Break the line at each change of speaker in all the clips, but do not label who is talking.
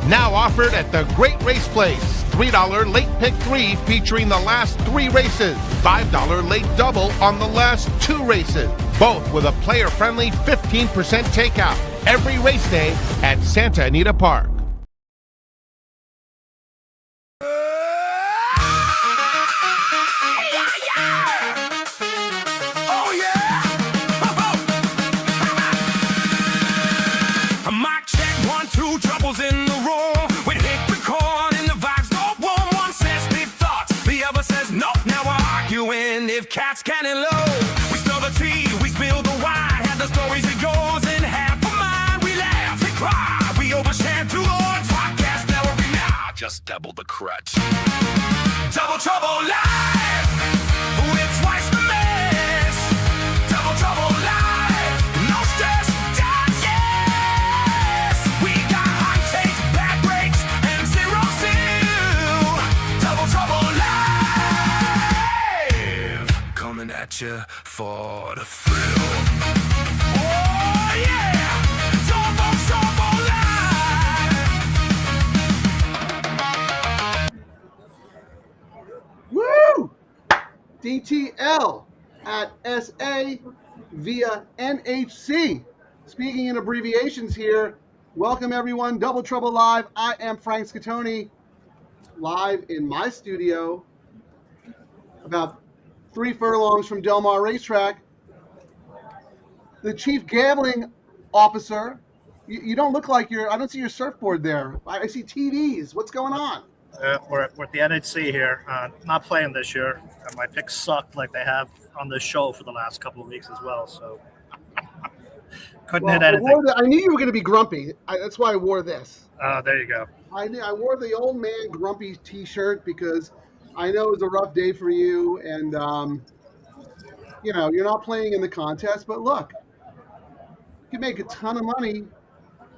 Now offered at the Great Race Place. $3 late pick 3 featuring the last 3 races. $5 late double on the last 2 races. Both with a player-friendly 15% takeout. Every race day at Santa Anita Park.
In the room, we hit record and the vibes go warm. One says big thoughts, the other says no. Now we're arguing if cats can and low. We spill the tea, we spill the wine. Have the stories it goes in half a mind. We laugh, we cry, we overshare through the podcast. Now we now just double the crutch. Double trouble live with twice the mess. Double trouble live, no stress. At you for the thrill. Oh yeah,
Woo! DTL at SA via NHC. Speaking in abbreviations here, welcome everyone. Double Trouble Live. I am Frank Scattoni, live in my studio, about 3 furlongs from Del Mar Racetrack. The chief gambling officer, you don't look like I don't see your surfboard there. I see TVs. What's going on?
We're at the NHC here. Not playing this year. My picks sucked like they have on this show for the last couple of weeks as well. So couldn't hit anything.
I knew you were going to be grumpy. That's why I wore this.
There you go.
I wore the old man grumpy T-shirt because I know it was a rough day for you, and you're not playing in the contest. But look, you can make a ton of money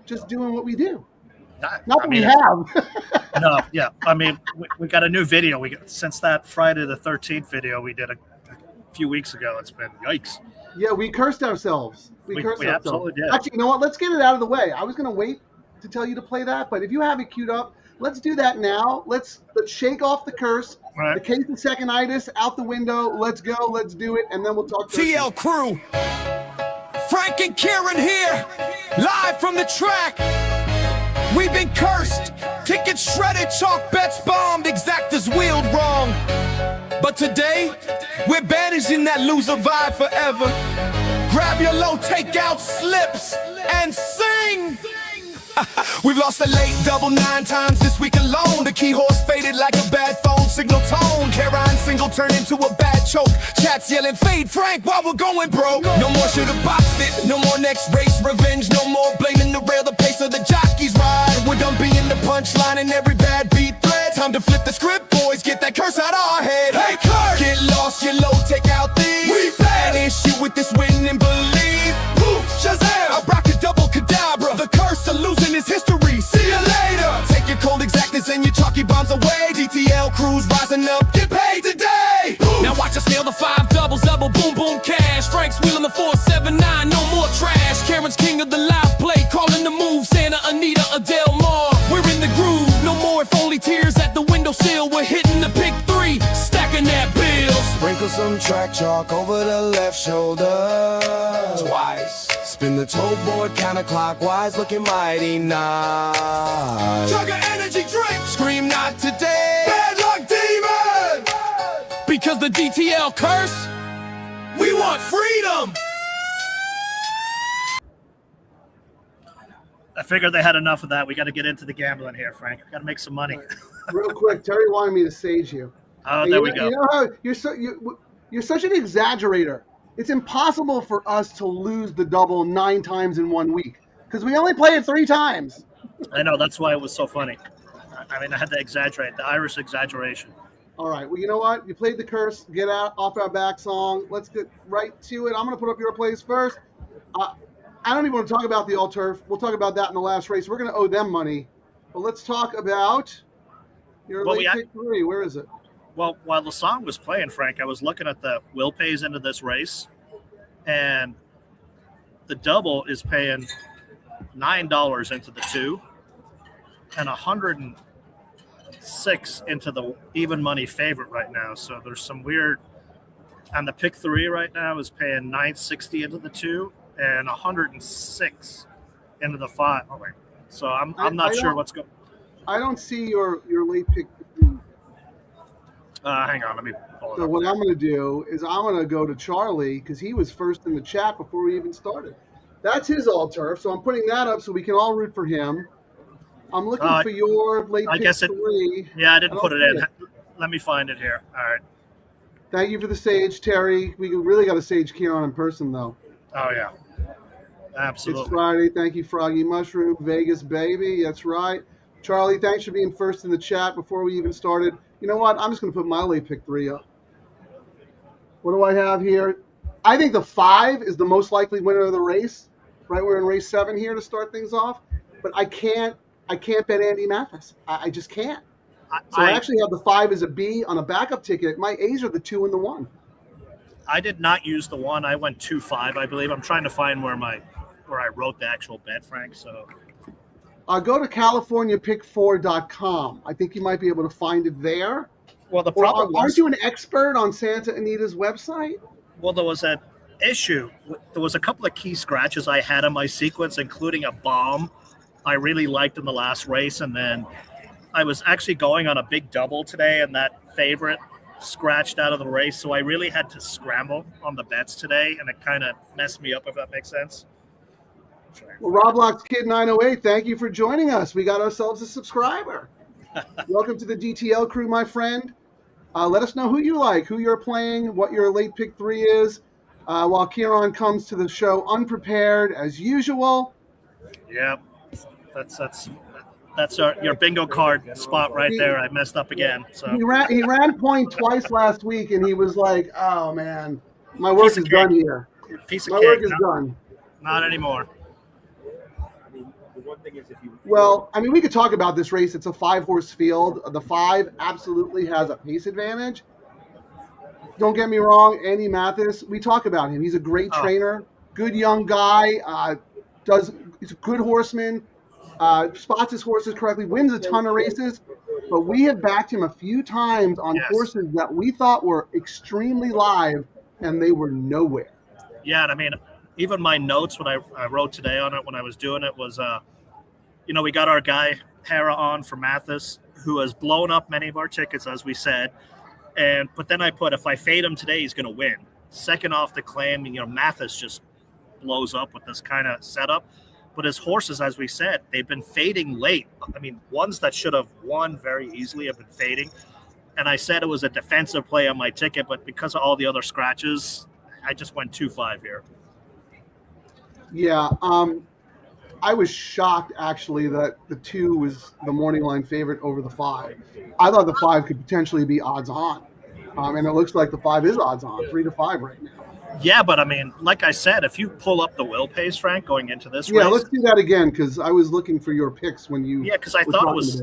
just doing what we do. Not that we have.
No, yeah. I mean, we got a new video. Since that Friday the 13th video we did a few weeks ago. It's been yikes.
Yeah, we cursed ourselves. We cursed ourselves.
Absolutely did.
Actually, you know what? Let's get it out of the way. I was going to wait to tell you to play that, but if you have it queued up, let's do that now. Let's shake off the curse. Right. The case of seconditis out the window. Let's go. Let's do it, and then we'll talk.
DTL Crew. Frank and Ciaran here, live from the track. We've been cursed. Tickets shredded, chalk bets bombed, exactas wheeled wrong. But today, we're banishing that loser vibe forever. Grab your low takeout slips and sing. We've lost a late double 9 times this week alone. The key horse faded like a bad phone signal tone. Ciaran single turned into a bad choke. Chats yelling fade Frank while we're going broke. No more should've boxed it, no more next race revenge. No more blaming the rail, the pace of the jockey's ride. We're done being the punchline in every bad beat thread. Time to flip the script, boys, get that curse out our head. Hey curse! Get lost, your low, take out these. We bad issue with this win and believe. Poof, Shazam! Abracadabra cadabra. The curse of losing is history. See you later. Take your cold exactas and your chalky bombs away. DTL Crew's rising up, get paid today. Ooh. Now watch us nail the 5 doubles, double boom boom cash. Frank's wheeling the 479, no more trash. Ciaran's king of the live play, calling the move. Santa Anita, Del Mar, we're in the groove. No more if only tears at the windowsill. We're hitting the pick 3, stacking that bill. Sprinkle some track chalk over the left shoulder. Twice. Spin the toe board counterclockwise, looking mighty nice. Chug a energy drink. Scream not today. Bad luck demon. Because the DTL curse. We want freedom.
I figured they had enough of that. We got to get into the gambling here, Frank. Got to make some money.
Real quick, Terry wanted me to sage you.
Oh,
And
there we go.
You know how you're such an exaggerator. It's impossible for us to lose the double 9 times in 1 week because we only play it 3 times.
I know. That's why it was so funny. I mean, I had to exaggerate. The Irish exaggeration.
All right. Well, you know what? You played the curse. Get out off our back song. Let's get right to it. I'm going to put up your plays first. I don't even want to talk about the all-turf. We'll talk about that in the last race. We're going to owe them money. But let's talk about your late pick 3. Where is it?
Well, while the song was playing, Frank, I was looking at the will pays into this race, and the double is paying $9 into the 2 and $106 into the even money favorite right now. So there's some weird. And the pick 3 right now is paying $960 into the 2 and $106 into the 5. Oh, wait. So I'm not sure what's going.
I don't see your late pick.
Hang on, let me pull it
So
up.
what I'm going to do is I'm going to go to Charlie because he was first in the chat before we even started. That's his all-turf, so I'm putting that up so we can all root for him. I'm looking for your late pick 3.
Yeah, I didn't put it in. Let me find it here. All right.
Thank you for the sage, Terry. We really got to sage Ciaran in person, though.
Oh, yeah. Absolutely.
It's Friday. Thank you, Froggy Mushroom. Vegas, baby. That's right. Charlie, thanks for being first in the chat before we even started. You know what? I'm just going to put my late pick 3 up. What do I have here? I think the 5 is the most likely winner of the race. Right, we're in race 7 here to start things off. But I can't bet Andy Mathis. I just can't. I actually have the 5 as a B on a backup ticket. My A's are the 2 and the 1.
I did not use the 1. I went 2-5, I believe. I'm trying to find where I wrote the actual bet, Frank. So
go to CaliforniaPick4.com. I think you might be able to find it there.
Well, the problem was,
aren't you an expert on Santa Anita's website?
Well, there was an issue. There was a couple of key scratches I had in my sequence, including a bomb I really liked in the last race, and then I was actually going on a big double today, and that favorite scratched out of the race, so I really had to scramble on the bets today, and it kind of messed me up, if that makes sense.
Well, Roblox Kid 908, thank you for joining us. We got ourselves a subscriber. Welcome to the DTL crew, my friend. Let us know who you like, who you're playing, what your late pick 3 is, while Ciaran comes to the show unprepared as usual.
Yeah, that's your bingo card spot right there. I messed up again. So
he ran point twice last week, and he was like, "Oh man, my work is done here. My work is done."
Not anymore.
Well, I mean, we could talk about this race. It's a 5-horse field. The 5 absolutely has a pace advantage. Don't get me wrong, Andy Mathis, we talk about him. He's a great trainer, good young guy, he's a good horseman, spots his horses correctly, wins a ton of races. But we have backed him a few times on horses that we thought were extremely live, and they were nowhere.
Yeah, I mean, even my notes when I wrote today on it when I was doing it was, we got our guy Hera on for Mathis, who has blown up many of our tickets, as we said. But then I put, if I fade him today, he's going to win. Second off the claim, Mathis just blows up with this kind of setup. But his horses, as we said, they've been fading late. I mean, ones that should have won very easily have been fading. And I said it was a defensive play on my ticket, but because of all the other scratches, I just went 2-5 here.
Yeah, I was shocked, actually, that the 2 was the morning line favorite over the 5. I thought the 5 could potentially be odds on. And it looks like the 5 is odds on, 3-5 right now.
Yeah, but I mean, like I said, if you pull up the will pays, Frank, going into this race.
Yeah, let's do that again, because I was looking for your picks when you.
Yeah, because I thought it was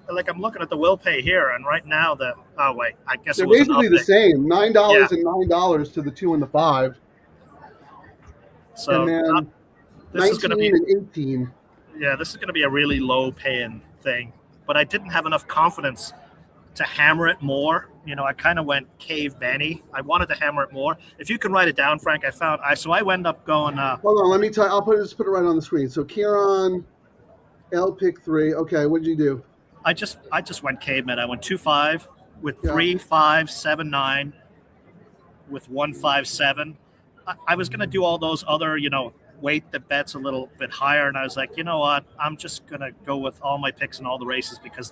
like, I'm looking at the will pay here, and right now I guess
they're
it was
basically the same, $9 and $9 to the 2 and the 5.
So
and then
this is going to be
and 18.
Yeah, this is going to be a really low paying thing, but I didn't have enough confidence to hammer it more. I kind of went caveman-y. I wanted to hammer it more. If you can write it down, Frank, so I wound up going.
Hold on, let me tell you. I'll put it right on the screen. So Ciaran, L pick 3. Okay, what did you do?
I just went caveman. I went 2-5 with 3-5-7-9 with 1-5-7. I was gonna do all those other, weight the bets a little bit higher, and I was like, you know what? I'm just gonna go with all my picks in all the races because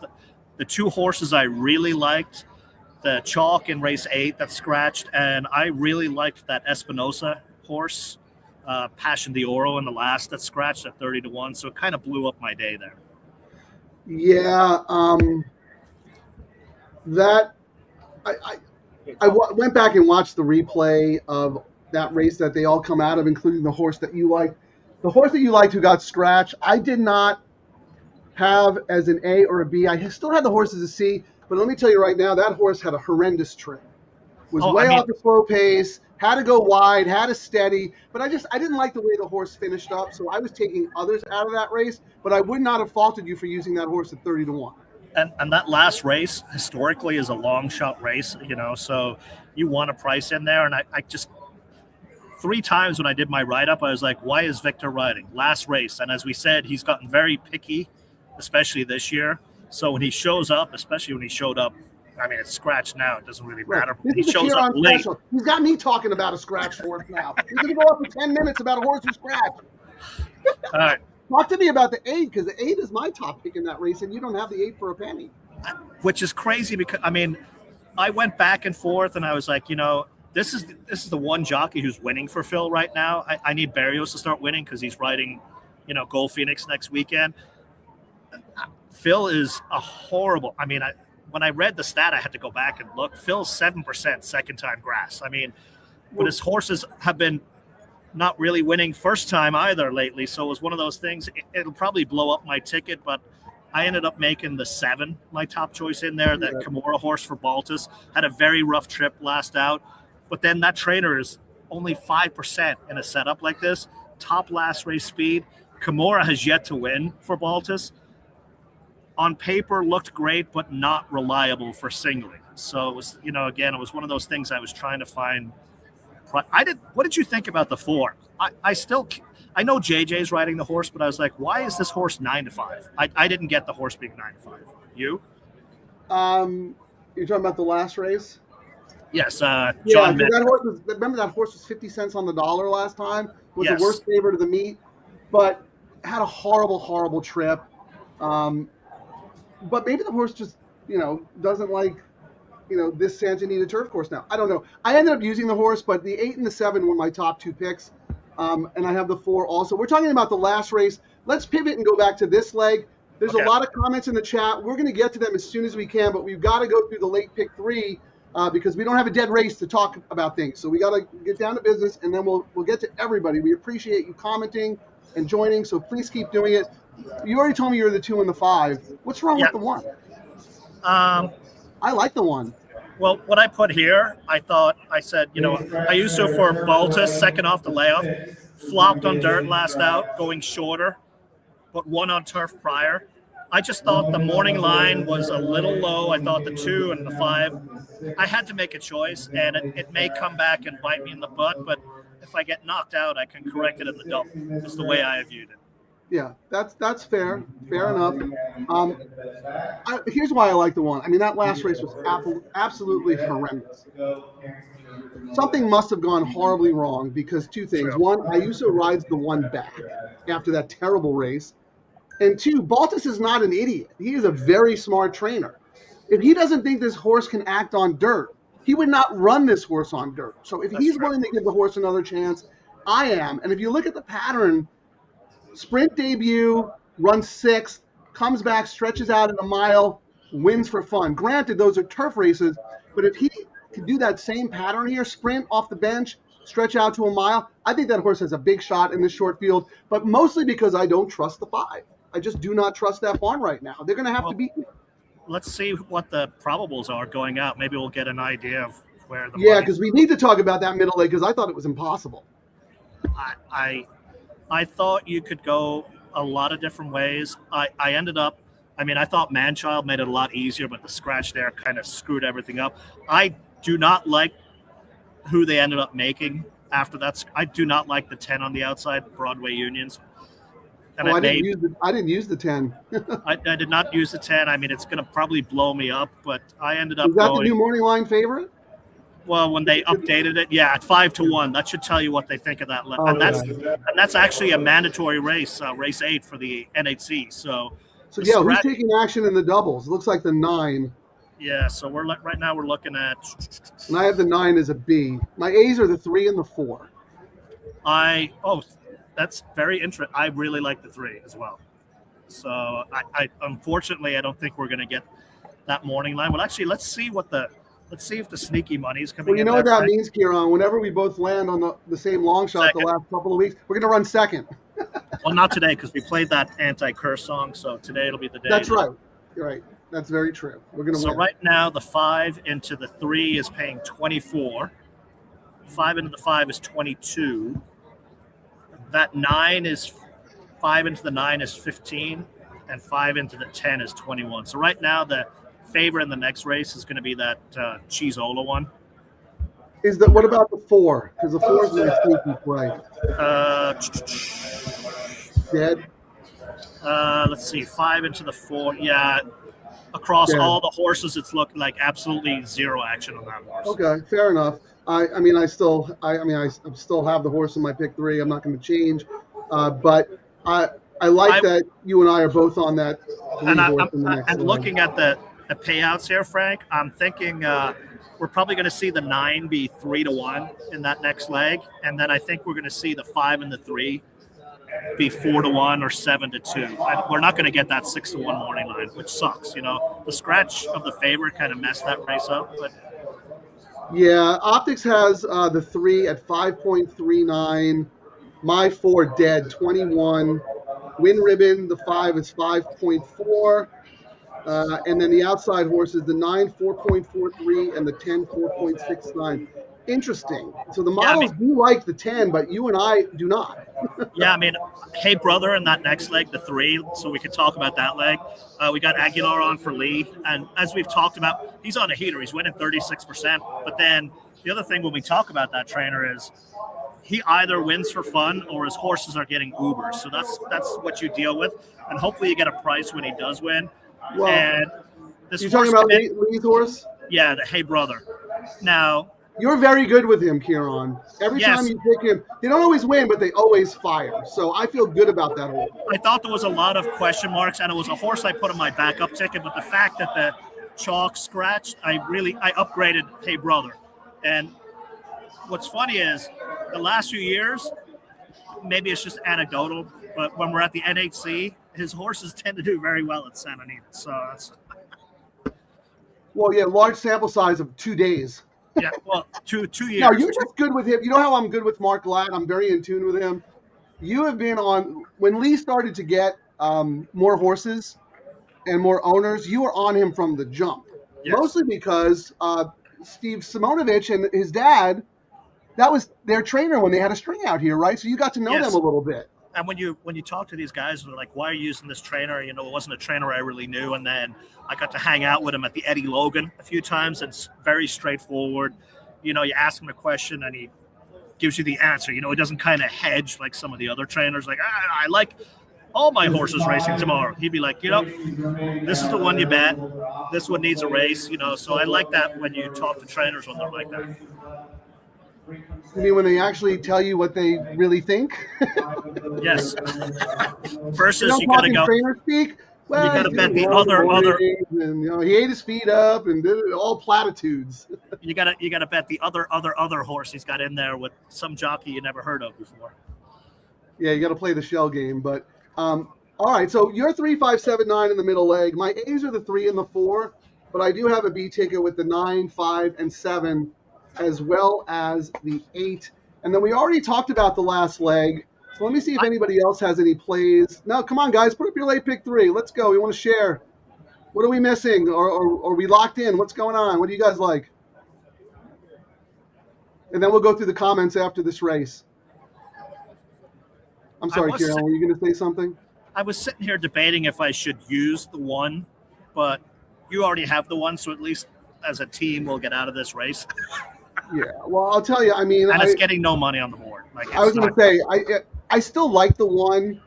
the two horses I really liked, the chalk in race 8 that scratched, and I really liked that Espinosa horse, Passion de Oro in the last that scratched at 30-1. So it kind of blew up my day there.
Yeah, I went back and watched the replay of that race that they all come out of, including the horse that you liked. The horse that you liked who got scratched, I did not have as an A or a B. I still had the horse as a C, but let me tell you right now, that horse had a horrendous trip. Was off the slow pace, had to go wide, had to steady, but I didn't like the way the horse finished up, so I was taking others out of that race, but I would not have faulted you for using that horse at 30-1.
And that last race historically is a long shot race, so you want a price in there. And I just 3 times when I did my write-up, I was like, why is Victor riding? Last race. And as we said, he's gotten very picky, especially this year. So when he shows up, especially when he showed up, I mean, it's scratched now. It doesn't really matter.
Right.
He shows up late.
Special. He's got me talking about a scratch horse now. He's going to go up for 10 minutes about a horse who scratched.
All right.
Talk to me about the 8, because the 8 is my top pick in that race, and you don't have the 8 for a penny.
Which is crazy because, I went back and forth, and I was like, this is the one jockey who's winning for Phil right now. I need Barrios to start winning because he's riding, Gold Phoenix next weekend. Phil is a horrible. When I read the stat, I had to go back and look. Phil's 7% second time grass. But his horses have been not really winning first time either lately. So it was one of those things. It'll probably blow up my ticket, but I ended up making the 7 my top choice in there. That Kimura horse for Baltus had a very rough trip last out, but then that trainer is only 5% in a setup like this. Top last race speed. Kimura has yet to win for Baltus. On paper looked great, but not reliable for singling. So it was, again, it was one of those things I was trying to find. What did you think about the 4? I know JJ's riding the horse, but I was like, why is this horse 9-5? I didn't get the horse being 9-5. You?
You're talking about the last race?
Yes.
John. Remember that horse was 50 cents on the dollar last time? Was the worst favorite of the meet, but had a horrible, horrible trip. But maybe the horse just, doesn't like, this Santa Anita turf course now. I don't know. I ended up using the horse, but the 8 and the 7 were my top 2 picks. And I have the 4 also. We're talking about the last race. Let's pivot and go back to this leg. There's a lot of comments in the chat. We're going to get to them as soon as we can, but we've got to go through the late pick 3 because we don't have a dead race to talk about things. So we got to get down to business, and then we'll get to everybody. We appreciate you commenting and joining, so please keep doing it. You already told me you're the 2 and the 5. What's wrong with the 1? I like the 1.
Well, what I put here, I said, I used to for Baltus, second off the layoff, flopped on dirt last out, going shorter, but won on turf prior. I just thought the morning line was a little low. I thought the 2 and the 5. I had to make a choice, and it may come back and bite me in the butt, but if I get knocked out, I can correct it in the double. That's the way I viewed it.
Yeah, that's fair. Fair enough. Here's why I like the 1. That last race was absolutely horrendous. Something must have gone horribly wrong because 2 things. 1, Ayuso rides the 1 back after that terrible race. And 2, Baltus is not an idiot. He is a very smart trainer. If he doesn't think this horse can act on dirt, he would not run this horse on dirt. So if he's willing to give the horse another chance, I am. And if you look at the pattern, sprint debut, runs 6th, comes back, stretches out in a mile, wins for fun. Granted, those are turf races, but if he could do that same pattern here, sprint off the bench, stretch out to a mile, I think that horse has a big shot in this short field, but mostly because I don't trust the 5. I just do not trust that barn right now. They're going to have to beat me. Let's see what the probables are going out. Maybe we'll get an idea of where the because we need to talk about that middle leg because I thought it was impossible.
I thought you could go a lot of different ways. I ended up I mean, I thought Manchild made it a lot easier, but the scratch there kind of screwed everything up. I do not like who they ended up making after that. I do not like the 10 on the outside, Broadway Unions. And
I didn't use the 10.
I did not use the 10. I mean, it's going to probably blow me up, but I ended up
Is that
going,
the new morning line favorite?
Well, when they updated it, yeah, at 5-1, that should tell you what they think of that. And that's actually a mandatory race, race 8 for the NHC. So
yeah, who's taking action in the doubles? It looks like the 9.
Yeah, so right now we're looking at.
And I have the 9 as a B. My A's are the 3 and the 4.
That's very interesting. I really like the 3 as well. So I unfortunately I don't think we're going to get that morning line. Well, actually, let's see if the sneaky money is coming.
Well, you know what that means, Ciaran. Whenever we both land on the same long shot the last couple of weeks, we're going to run second.
Well, not today because we played that anti-curse song. So today it'll be the day.
That's right. You're right. That's very true. We're going to win.
So right now the 5 into the 3 is paying 24. 5 into the 5 is 22. That 9 is 5 into the 9 is 15, and 5 into the 10 is 21. So right now the favor in the next race is going to be that Cheeseola one.
What about the 4? Because the 4 is my sneaky play. Dead.
Let's see, 5 into the 4. Yeah, across all the horses, it's looking like absolutely zero action on that horse.
Okay, fair enough. I still have the horse in my pick 3. I'm not going to change, but I like that you and I are both on that.
And looking at the payouts here, Frank, I'm thinking we're probably going to see the 9 be 3-1 in that next leg, and then I think we're going to see the 5 and the 3 be 4-1 or 7-2. We're not going to get that 6-1 morning line, which sucks. You know, the scratch of the favorite kind of messed that race up, but.
Yeah, Optics has the 3 at 5.39. My 4 dead, 21. Win Ribbon, the 5 is 5.4. And then the outside horses, the 9, 4.43, and the 10, 4.69. Interesting. So the models do like the 10, but you and I do not.
Yeah, I mean, Hey Brother in that next leg, the 3, so we could talk about that leg. We got Aguilar on for Lee, and as we've talked about, he's on a heater. He's winning 36%. But then the other thing when we talk about that trainer is he either wins for fun or his horses are getting Ubers. So that's what you deal with, and hopefully you get a price when he does win.
Well,
and this
you're talking about Lee's horse?
Yeah, the Hey Brother. Now,
you're very good with him, Ciaran. Every time you pick him, they don't always win, but they always fire. So I feel good about that horse.
I thought there was a lot of question marks, and it was a horse I put on my backup ticket, but the fact that the chalk scratched, I upgraded Hey Brother. And what's funny is the last few years, maybe it's just anecdotal, but when we're at the NHC, his horses tend to do very well at Santa Anita. So that's.
Well, yeah, large sample size of 2 days.
Yeah, well, two years.
No, you're just good with him. You know how I'm good with Mark Glatt? I'm very in tune with him. You have been on – when Lee started to get more horses and more owners, you were on him from the jump. Yes. Mostly because Steve Simonovich and his dad, that was their trainer when they had a string out here, right? So you got to know them a little bit.
And when you talk to these guys, they're like, why are you using this trainer? You know, it wasn't a trainer I really knew. And then I got to hang out with him at the Eddie Logan a few times. It's very straightforward. You know, you ask him a question and he gives you the answer. You know, he doesn't kind of hedge like some of the other trainers. Like, I like all my horses racing tomorrow. He'd be like, you know, this is the one you bet. This one needs a race, you know. So I like that when you talk to trainers when they're like that.
You mean when they actually tell you what they really think?
Yes. Versus you got to go.
Trainer speak. Well,
you got to bet the other.
And, you know, he ate his feet up and did all platitudes.
You got to bet the other horse he's got in there with some jockey you never heard of before.
Yeah, you got to play the shell game. But all right, so you're 3, 5, 7, 9 in the middle leg. My A's are the 3 and the 4, but I do have a B ticket with the 9, 5, and 7. As well as the 8. And then we already talked about the last leg. So let me see if anybody else has any plays. No, come on, guys. Put up your late pick 3. Let's go. We want to share. What are we missing? Or are we locked in? What's going on? What do you guys like? And then we'll go through the comments after this race. I'm sorry, Ciaran. Were you going to say something?
I was sitting here debating if I should use the one, but you already have the one, so at least as a team we'll get out of this race.
Yeah, well, I'll tell you. I mean,
and it's getting no money on the board. Like
I was going to say, I still like the one.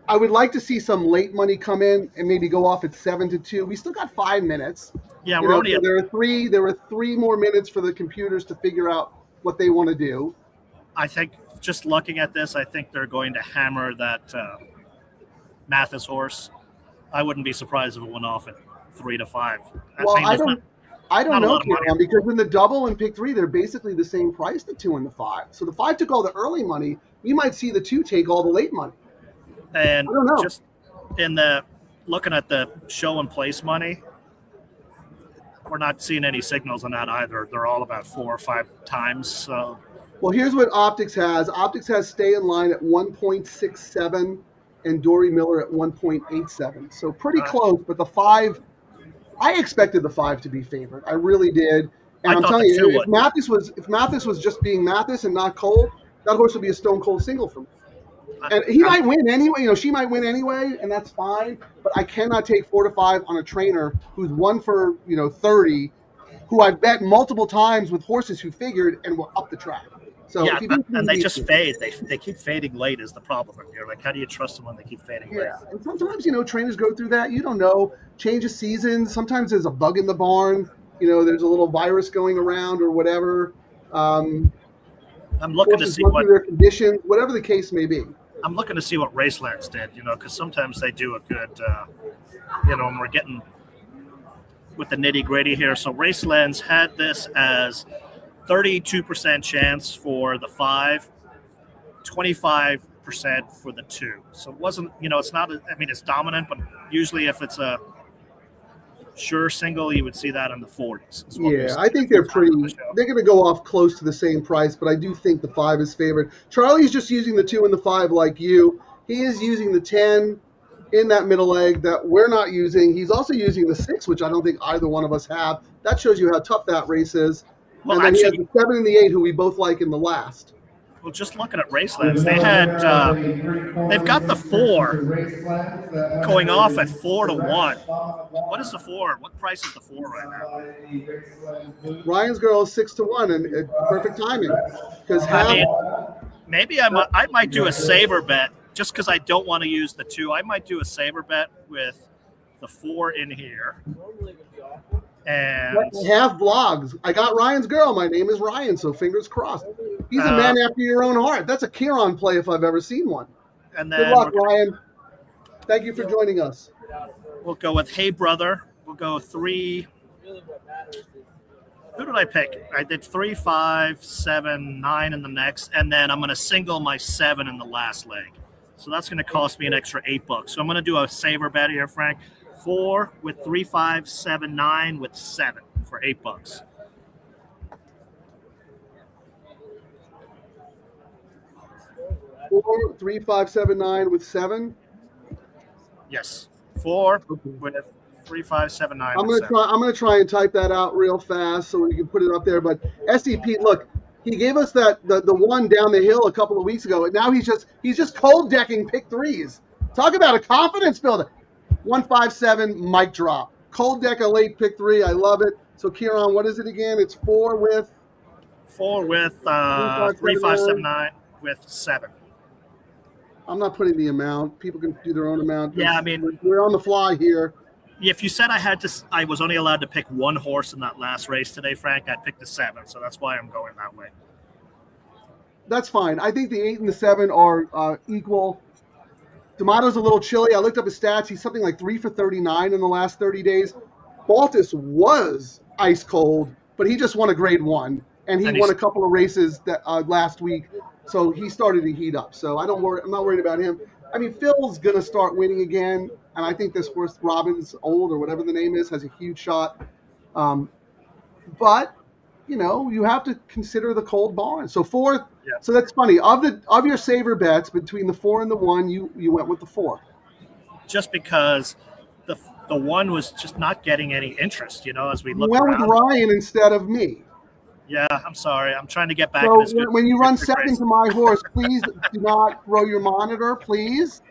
I would like to see some late money come in and maybe go off at 7-2. We still got 5 minutes.
Yeah, we're only.
So there were 3 more minutes for the computers to figure out what they want to do.
I think just looking at this, I think they're going to hammer that Mathis horse. I wouldn't be surprised if it went off at 3-5.
Well, I don't know, Ciaran, because in the double and pick 3, they're basically the same price, the 2 and the 5. So the 5 took all the early money. We might see the 2 take all the late money.
And
I don't know.
Just in the looking at the show and place money, we're not seeing any signals on that either. They're all about 4 or 5 times. So,
well, here's what Optics has. Optics has Stay in Line at 1.67 and Dory Miller at 1.87. So pretty close, but the 5. I expected the 5 to be favored. I really did. And I'm telling you, if Mathis was just being Mathis and not cold, that horse would be a stone cold single for me. And he might win anyway. She might win anyway, and that's fine. But I cannot take 4-5 on a trainer who's 1 for 30, who I've bet multiple times with horses who figured and were up the track. So
yeah, and they just fade. They keep fading late is the problem. You're like, how do you trust them when they keep fading late?
Yeah, and sometimes trainers go through that. You don't know. Change of seasons. Sometimes there's a bug in the barn. There's a little virus going around or whatever.
I'm looking to see what
their conditions, whatever the case may be.
I'm looking to see what Racelands did. Because sometimes they do a good. And we're getting with the nitty gritty here. So Racelands had this as 32% chance for the 5, 25% for the 2. So it wasn't, it's not, it's dominant, but usually if it's a sure single, you would see that in the 40s.
Yeah, I think they're going to go off close to the same price, but I do think the 5 is favored. Charlie's just using the 2 and the 5 like you. He is using the 10 in that middle leg that we're not using. He's also using the 6, which I don't think either one of us have. That shows you how tough that race is.
Well,
and then actually, he has the 7 and the 8, who we both like in the last.
Well, just looking at Racelands, they've got the 4 going off at 4-1. What is the 4? What price is the 4 right now?
Ryan's Girl is 6-1, and perfect timing. Because
maybe I might do a saver bet just because I don't want to use the 2. I might do a saver bet with the 4 in here. And
have vlogs. I got Ryan's Girl. My name is Ryan, so fingers crossed. He's a man after your own heart. That's a Ciaran play if I've ever seen one.
And then
good luck, Ryan. Thank you for joining us.
We'll go with Hey Brother. We'll go 3. Who did I pick? I did 3, 5, 7, 9 in the next, and then I'm going to single my 7 in the last leg. So that's going to cost me an extra $8. So I'm going to do a saver bet here, Frank. 4 with 3, 5, 7, 9 with 7 for $8.
4, 3, 5, 7, 9 with 7.
Yes, 4 with 3, 5, 7, 9.
I'm gonna try and type that out real fast so we can put it up there. But SEP, look, he gave us the one down the hill a couple of weeks ago, and now he's just cold decking pick 3s. Talk about a confidence builder. 157 mic drop. Cold deck a late pick 3. I love it. So Ciaran, what is it again? It's 4 with
3, 5, 7, 9 with 7.
I'm not putting the amount. People can do their own amount.
Yeah,
we're on the fly here.
If you said I was only allowed to pick one horse in that last race today, Frank, I'd pick the 7. So that's why I'm going that way.
That's fine. I think the 8 and the 7 are equal. D'Amato's a little chilly. I looked up his stats. He's something like 3 for 39 in the last 30 days. Baltus was ice cold, but he just won a grade 1, and he won a couple of races that last week. So he started to heat up. So I'm not worried about him. Phil's gonna start winning again, and I think this horse Robbins Old or whatever the name is has a huge shot. But you have to consider the cold barn. So 4. Yeah. So that's funny. Of your saver bets between the 4 and the 1, you went with the 4.
Just because the 1 was just not getting any interest, as we look
around.
You went
with Ryan instead of me.
Yeah, I'm sorry. I'm trying to get back.
So
in this
when you run
good
second
race.
to my horse, please do not throw your monitor, please,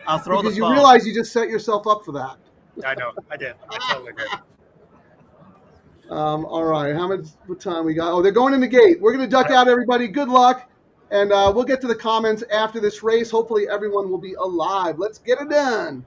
I'll throw
because
the
you
phone.
realize you just set yourself up for that.
I know. I did. I totally did.
All right, what time we got? Oh, they're going in the gate. We're going to duck out, everybody. Good luck. And we'll get to the comments after this race. Hopefully everyone will be alive. Let's get it done.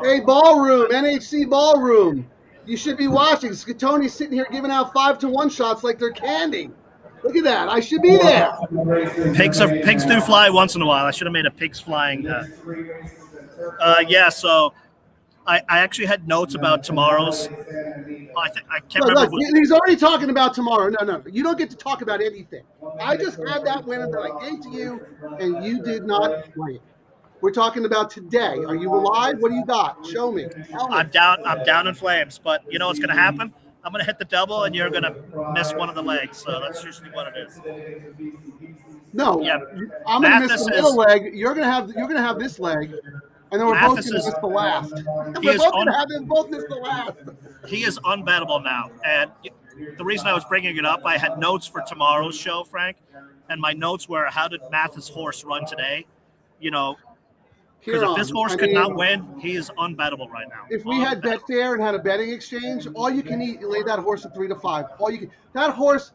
Hey, ballroom, NHC ballroom. You should be watching. Scatoni's sitting here giving out 5-to-1 shots like they're candy. Look at that. I should be there.
Pigs do fly once in a while. I should have made a pigs flying. Yeah, so I actually had notes about tomorrow's. I can't remember.
Look, he's already talking about tomorrow. No. You don't get to talk about anything. I just had that winner that I gave to you, and you did not play it. We're talking about today. Are you alive? What do you got? Show me. Tell me.
I'm down in flames, but you know what's going to happen? I'm going to hit the double, and you're going to miss one of the legs. So that's usually what it is.
No,
Yeah.
I'm going to miss the middle leg. You're going to have this leg, and then we're both going to miss the last. We're both going to have them both miss the last.
He is unbettable now, and the reason I was bringing it up, I had notes for tomorrow's show, Frank, and my notes were, how did Mathis' horse run today? You know, because if this horse could not win, he is unbettable right now.
If we had Betfair and had a betting exchange, all you can eat, you lay that horse at 3-5. All you can. That horse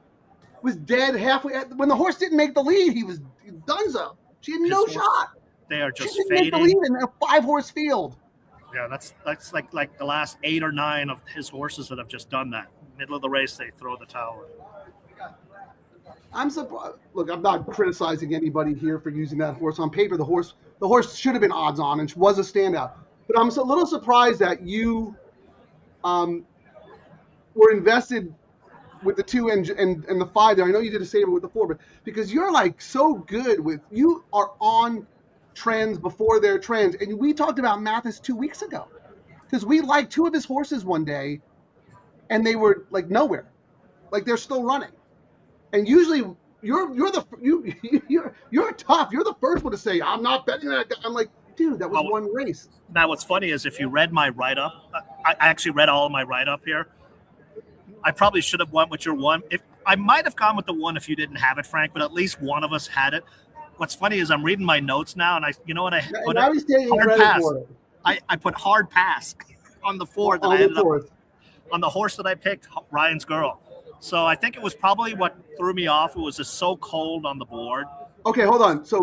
was dead halfway. When the horse didn't make the lead, he was donezo. She had no shot.
They are just
she didn't
fading.
make the lead in a 5-horse field.
Yeah, that's like the last 8 or 9 of his horses that have just done that. Middle of the race, they throw the towel in.
I'm surprised. Look, I'm not criticizing anybody here for using that horse. On paper, the horse should have been odds on and was a standout. But I'm a little surprised that you were invested with the 2 and the 5 there. I know you did a saver with the 4, but because you're like so good with, you are on trends before their trends. And we talked about Mathis 2 weeks ago because we liked 2 of his horses one day and they were like nowhere, like they're still running. And usually you're tough. You're the first one to say I'm not betting that guy. I'm like, dude, that was one race.
Now, what's funny is if you read my write-up, I actually read all of my write-up here. I probably should have went with your one. If I might have gone with the one if you didn't have it, Frank, but at least one of us had it. What's funny is I'm reading my notes now, and I put hard pass. I put hard pass on the four that I ended up on the horse that I picked, Ryan's Girl. So I think it was probably what threw me off. It was just so cold on the board.
Okay, hold on. So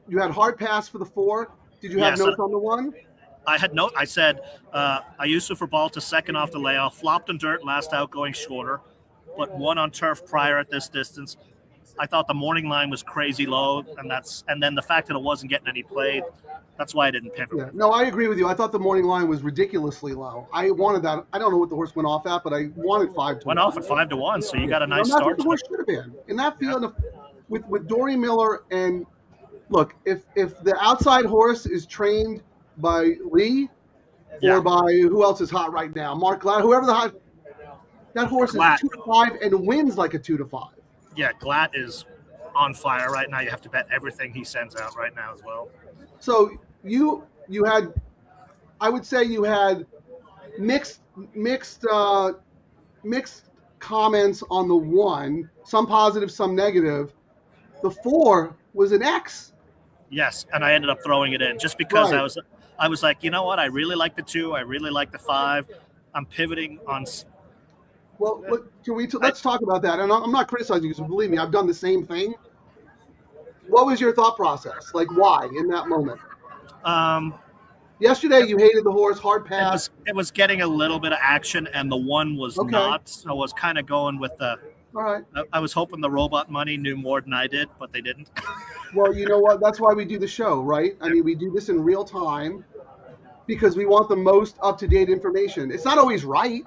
you had hard pass for the 4. Did you have notes on the 1?
I had note. I said I used it for ball to second off the layoff, flopped in dirt last out going shorter, but won on turf prior at this distance. I thought the morning line was crazy low, and then the fact that it wasn't getting any play, that's why I didn't pivot.
Yeah. No, I agree with you. I thought the morning line was ridiculously low. I wanted that. I don't know what the horse went off at, but I wanted 5-1.
Went off at 5-1, so you got a nice
that's
start.
What the horse should have been in that field with Dory Miller. And look, if the outside horse is trained by Lee or by who else is hot right now, Mark Glatt, whoever that horse is 2-5 and wins like a 2-5.
Yeah, Glatt is on fire right now. You have to bet everything he sends out right now as well.
So you had, I would say you had mixed comments on the 1, some positive, some negative. The 4 was an X.
Yes, and I ended up throwing it in just because I was like, you know what? I really like the 2. I really like the 5. I'm pivoting on.
Well, let's talk about that. And I'm not criticizing you, because believe me, I've done the same thing. What was your thought process? Like, why in that moment? Yesterday, you hated the horse, hard pass.
It was getting a little bit of action, and the 1 was not. So I was kind of going with the.
All right.
I was hoping the robot money knew more than I did, but they didn't.
Well, you know what? That's why we do the show, right? I mean, we do this in real time because we want the most up-to-date information. It's not always right.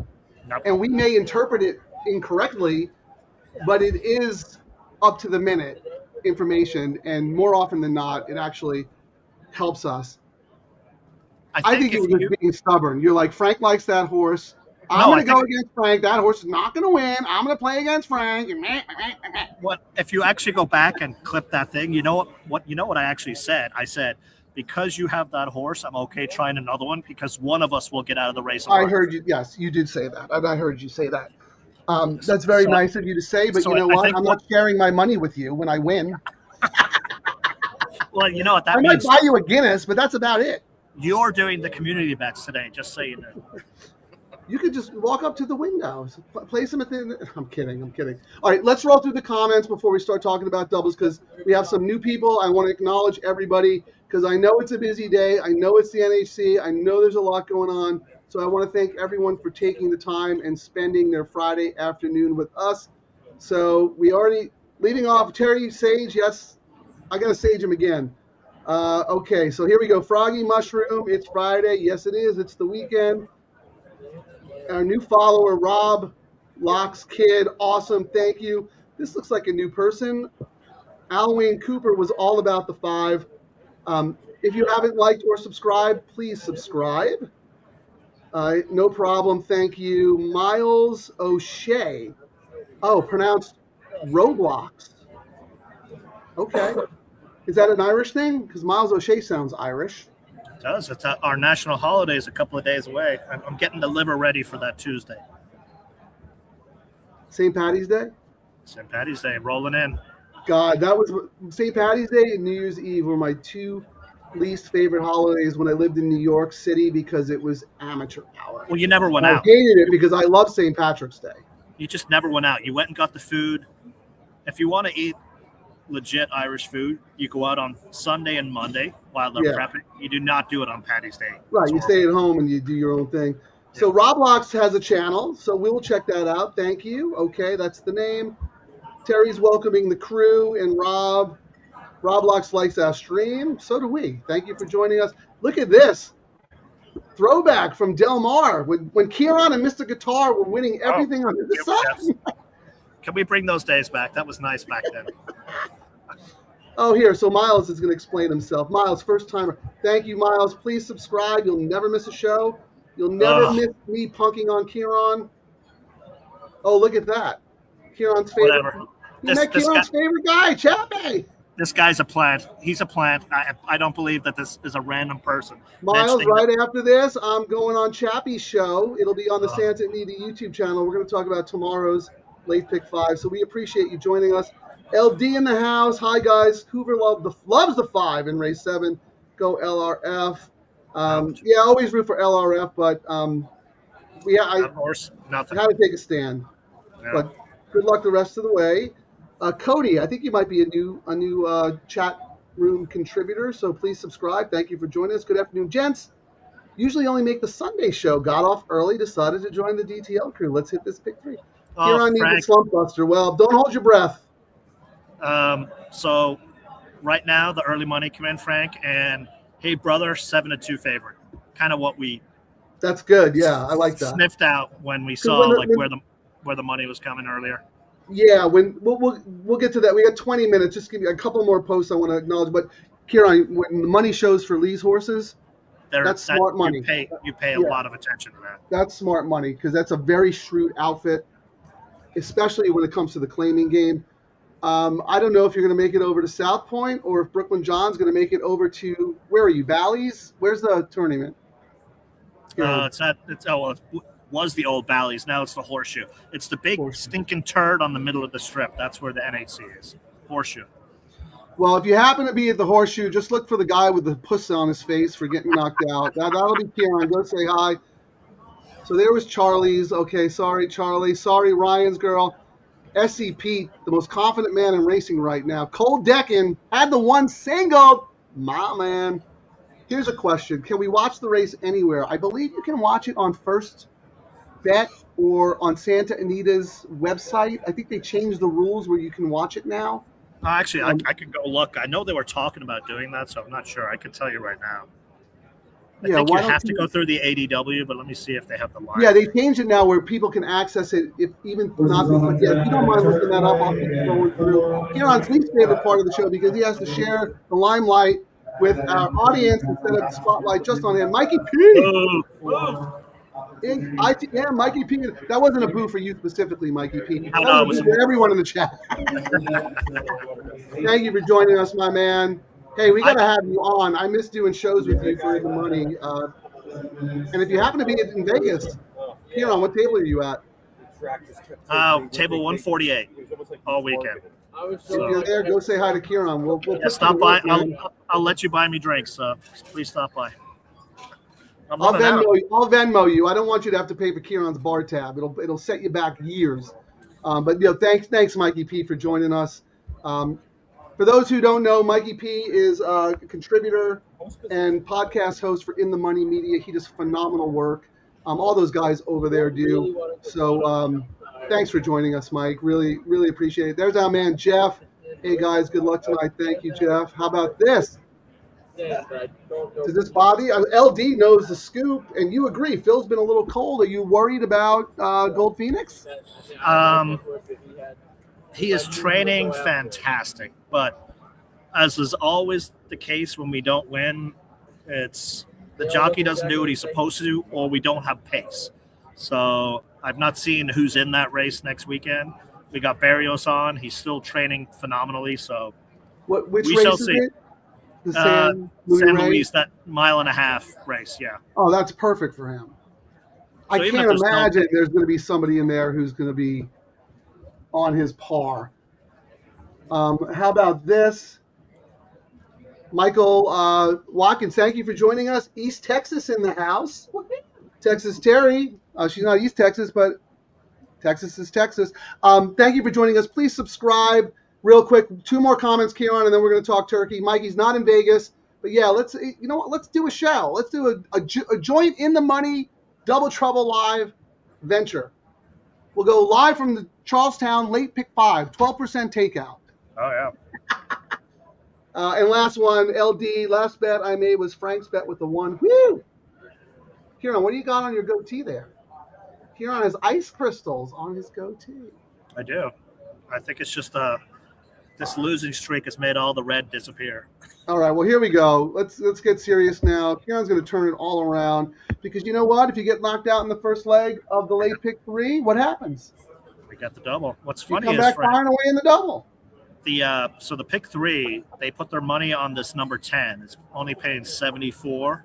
Nope.
And we may interpret it incorrectly, but it is up to the minute information, and more often than not, it actually helps us. I think you're just being stubborn. You're like, Frank likes that horse. I'm going to go against Frank. That horse is not going to win. I'm going to play against Frank.
What if you actually go back and clip that thing? You know what I actually said? I said, because you have that horse, I'm okay trying another one because one of us will get out of the race.
I heard you. Yes, you did say that. I heard you say that. That's very nice of you to say, but you know what? I'm not sharing my money with you when I win.
Well, you know what that
means. I might buy you a Guinness, but that's about it.
You're doing the community bets today, just so you know.
You could just walk up to the windows, place them at the. I'm kidding. All right, let's roll through the comments before we start talking about doubles because we have some new people. I want to acknowledge everybody because I know it's a busy day. I know it's the NHC. I know there's a lot going on. So I want to thank everyone for taking the time and spending their Friday afternoon with us. So we already leading off Terry Sage. Yes, I got to sage him again. Okay, so here we go. Froggy Mushroom. It's Friday. Yes, it is. It's the weekend. Our new follower, Rob Locks Kid. Awesome. Thank you. This looks like a new person. Halloween Cooper was all about the 5. If you haven't liked or subscribed, please subscribe. No problem. Thank you. Miles O'Shea. Oh, pronounced Roblox. Okay. Is that an Irish thing? Because Miles O'Shea sounds Irish.
It does. It's our national holiday is a couple of days away. I'm getting the liver ready for that Tuesday.
St. Paddy's Day?
St. Paddy's Day, rolling in.
God, that was St. Paddy's Day and New Year's Eve were my 2 least favorite holidays when I lived in New York City because it was amateur hour.
Well, you never went out.
I hated it because I love St. Patrick's Day.
You just never went out. You went and got the food. If you want to eat legit Irish food, you go out on Sunday and Monday while they're prepping. You do not do it on Paddy's Day.
Right, you stay at home and you do your own thing. So Roblox has a channel, so we will check that out. Thank you. Okay, that's the name. Terry's welcoming the crew and Rob. Roblox likes our stream. So do we. Thank you for joining us. Look at this. Throwback from Del Mar when Ciaran and Mr. Guitar were winning everything under the sun.
Can we bring those days back? That was nice back then.
Oh, here. So Miles is going to explain himself. Miles, first timer. Thank you, Miles. Please subscribe. You'll never miss a show. You'll never miss me punking on Ciaran. Oh, look at that. Ciaran's favorite.
Whatever.
You met Kieran's favorite guy, Chappie.
This guy's a plant. He's a plant. I don't believe that this is a random person.
Miles, right after this, I'm going on Chappie's show. It'll be on the Santa Anita YouTube channel. We're going to talk about tomorrow's late pick 5. So we appreciate you joining us. LD in the house. Hi, guys. Hoover loves the 5 in race 7. Go LRF. Yeah, always root for LRF, but
nothing.
I had to take a stand. Yeah. But good luck the rest of the way. Cody, I think you might be a new chat room contributor, so please subscribe. Thank you for joining us. Good afternoon, gents. Usually only make the Sunday show. Got off early, decided to join the DTL crew. Let's hit this pick 3. Ciaran needs a slump buster. Well, don't hold your breath.
So right now, the early money come in, Frank, and hey, brother, 7-2 favorite. Kind of what we.
That's good. Yeah, I like that.
Sniffed out when we saw where the money was coming earlier.
Yeah, we'll get to that. We got 20 minutes. Just give me a couple more posts I want to acknowledge. But Ciaran, when the money shows for Lee's horses, that's smart money.
You pay a lot of attention to that.
That's smart money because that's a very shrewd outfit, especially when it comes to the claiming game. I don't know if you're going to make it over to South Point or if Brooklyn John's going to make it over to, where are you, Bally's? Where's the tournament?
It was the old Bally's. Now it's the Horseshoe. It's the big stinking turd on the middle of the strip. That's where the NHC is. Horseshoe.
Well, if you happen to be at the Horseshoe, just look for the guy with the puss on his face for getting knocked out. That'll be Ciaran. Go say hi. So there was Charlie's. Okay, sorry, Charlie. Sorry, Ryan's girl. S.E. Pete, the most confident man in racing right now. Cole Deccan had the one single. My man. Here's a question. Can we watch the race anywhere? I believe you can watch it on First Bet or on Santa Anita's website. I think they changed the rules where you can watch it now.
Actually, I could go look. I know they were talking about doing that, so I'm not sure. I could tell you right now. I think you have to go through the ADW, but let me see if they have the line.
Yeah, they changed it now where people can access it if even not. Yeah, if you don't mind looking that up, I'll keep going through. Ciaran's least favorite part of the show because he has to share the limelight with our audience instead of the spotlight just on him. Mikey P. Yeah, Mikey P. That wasn't a boo for you specifically, Mikey P. That was for everyone in the chat. Thank you for joining us, my man. Hey, we got to have you on. I miss doing shows with you for the money. And if you happen to be in Vegas, Ciaran, what table are you at?
Table 148 all weekend.
If you're there, go say hi to Ciaran. We'll
stop by. I'll let you buy me drinks. Please stop by.
I'll Venmo you. I don't want you to have to pay for Ciaran's bar tab. It'll set you back years. But thanks, Mikey P, for joining us. For those who don't know, Mikey P is a contributor and podcast host for In the Money Media. He does phenomenal work. All those guys over there do. So thanks for joining us, Mike. Really, really appreciate it. There's our man, Jeff. Hey, guys, good luck tonight. Thank you, Jeff. How about this? Does this bother you? LD knows the scoop, and you agree. Phil's been a little cold. Are you worried about Gold Phoenix?
He is training fantastic, but as is always the case when we don't win, it's the jockey doesn't do what he's supposed to do, or we don't have pace. So I've not seen who's in that race next weekend. We got Barrios on. He's still training phenomenally. So
which
we
race
shall
is
see.
It? The
San Luis, that 1.5-mile race, yeah.
Oh, that's perfect for him. I can't imagine there's going to be somebody in there who's going to be on his par. How about this? Michael Watkins, thank you for joining us. East Texas in the house. Texas Terry. She's not East Texas, but Texas is Texas. Thank you for joining us. Please subscribe. Real quick, 2 more comments, Ciaran, and then we're going to talk turkey. Mikey's not in Vegas, but yeah, let's do a show. Let's do a joint In the Money Double Trouble Live venture. We'll go live from the Charlestown late pick 5, 12% takeout.
Oh
yeah. And last one, LD. Last bet I made was Frank's bet with the 1. Woo! Ciaran, what do you got on your goatee there? Ciaran has ice crystals on his goatee.
I do. I think it's just this losing streak has made all the red disappear.
All right, well, here we go. Let's get serious now. Ciaran's going to turn it all around because you know what? If you get knocked out in the first leg of the late pick 3, what happens?
We got the double. What's
You
funny
come
is
back firing away in the double.
so the pick 3, they put their money on this number 10. It's only paying 74.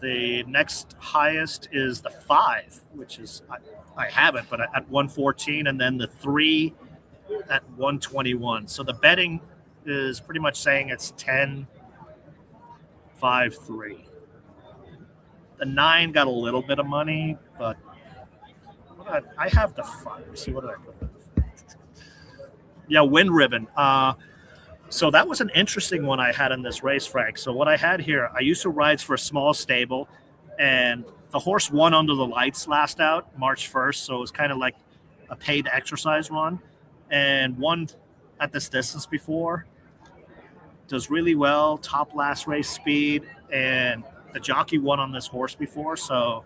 The next highest is the 5, which is I haven't, but at 114, and then the 3 at 121. So the betting is pretty much saying it's 10, 5, 3. The 9 got a little bit of money, but I have the 5. Let's see, what did I put? Yeah, Wind Ribbon. So that was an interesting one I had in this race, Frank. So what I had here, I used to ride for a small stable, and the horse won under the lights last out, March 1st. So it was kind of like a paid exercise run, and won at this distance before. Does really well, top last race speed, and the jockey won on this horse before. So,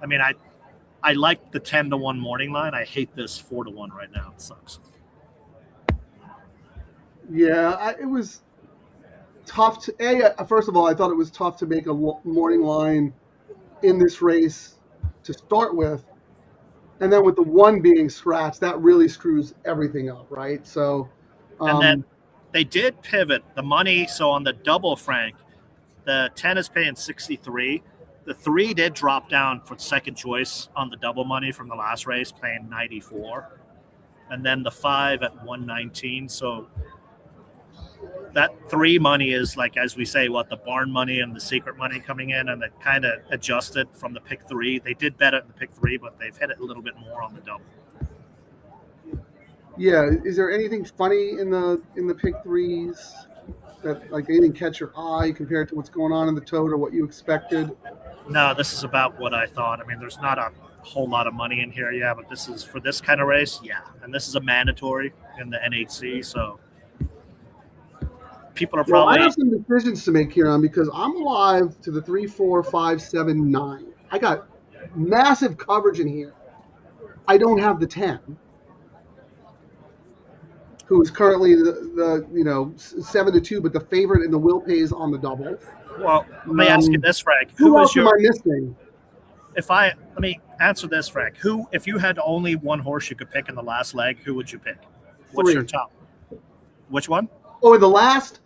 I mean, I like the 10-1 morning line. I hate this 4-1 right now. It sucks.
Yeah, it was tough to first of all, I thought it was tough to make a morning line in this race to start with, and then with the 1 being scratched, that really screws everything up, right? So,
and then they did pivot the money. So on the double, Frank, the 10 is paying 63. The 3 did drop down for second choice on the double money from the last race, paying 94, and then the 5 at 119. So that 3 money is, like, as we say, what, the barn money and the secret money coming in, and it kind of adjusted from the pick 3. They did bet it in the pick 3, but they've hit it a little bit more on the double.
Yeah, is there anything funny in the pick 3s that, like, anything catch your eye compared to what's going on in the tote or what you expected?
No, this is about what I thought. I mean, there's not a whole lot of money in here, yeah, but this is for this kind of race, yeah, and this is a mandatory in the NHC, so people are probably.
Well, I have some decisions to make here on, because I'm alive to the 3, 4, 5, 7, 9. I got massive coverage in here. I don't have the 10, who is currently the 7-2, but the favorite in the will pays on the double.
Well, let me ask you this, Frank.
Who else am I missing?
Let me answer this, Frank. If you had only one horse you could pick in the last leg, who would you pick? What's
3.
your top? Which one?
Oh, the last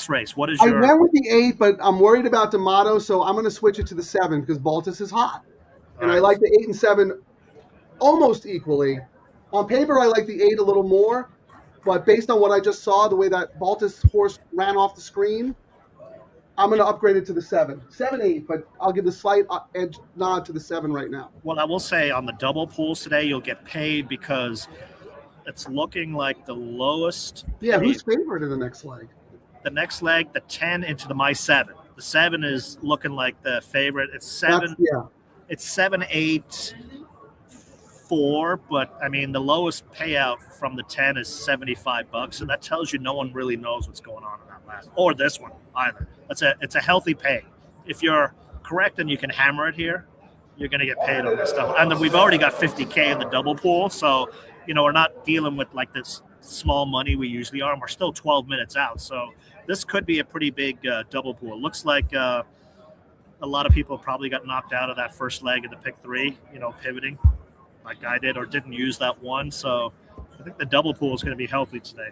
race. What is your?
I went with the 8, but I'm worried about D'Amato, so I'm going to switch it to the 7 because Baltus is hot, and I like the 8 and 7 almost equally. On paper, I like the 8 a little more, but based on what I just saw, the way that Baltus horse ran off the screen, I'm going to upgrade it to the 7. 7, 8, but I'll give the slight edge nod to the 7 right now.
Well, I will say on the double pools today, you'll get paid because it's looking like the lowest.
Yeah, who's favored in the next leg?
The next leg, the 10 into the my 7. The 7 is looking like the favorite. It's 7. It's 7, 8, 4, but I mean the lowest payout from the 10 is $75, so that tells you no one really knows what's going on in that last, or this one either. It's a healthy pay. If you're correct and you can hammer it here, you're going to get paid on this stuff. And then we've already got $50K in the double pool, so we're not dealing with like this small money we usually are. And we're still 12 minutes out, so this could be a pretty big double pool. It looks like a lot of people probably got knocked out of that first leg of the pick 3, pivoting like I did, or didn't use that one. So I think the double pool is going to be healthy today.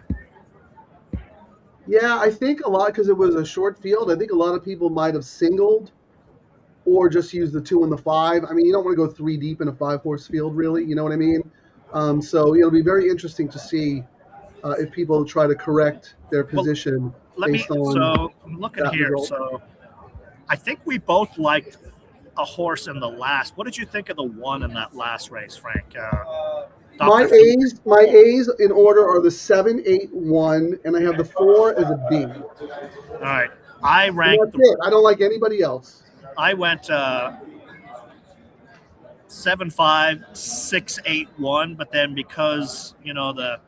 Yeah, I think a lot, because it was a short field, I think a lot of people might have singled or just used the 2 and the 5. I mean, you don't want to go 3 deep in a 5-horse field, really. You know what I mean? So it'll be very interesting to see if people try to correct their position based on.
So I'm looking here. Result. So I think we both liked a horse in the last. What did you think of the 1 in that last race, Frank?
My A's in order are the 7, 8, 1, and I have the 4 as a B.
All right, I ranked.
I don't like anybody else.
I went 7, 5, 6, 8, 1, but then because the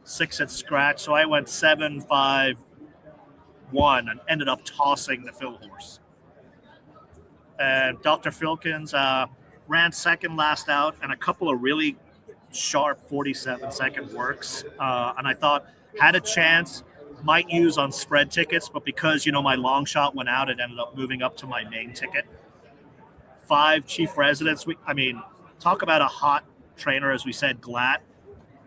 6 had scratched, so I went 7, 5, 1, and ended up tossing the Phil horse. And Dr. Filkins ran second last out, and a couple of really sharp 47-second works. And I thought had a chance, might use on spread tickets, but because, my long shot went out, it ended up moving up to my main ticket. 5 Chief Residents. Talk about a hot trainer, as we said, Glatt.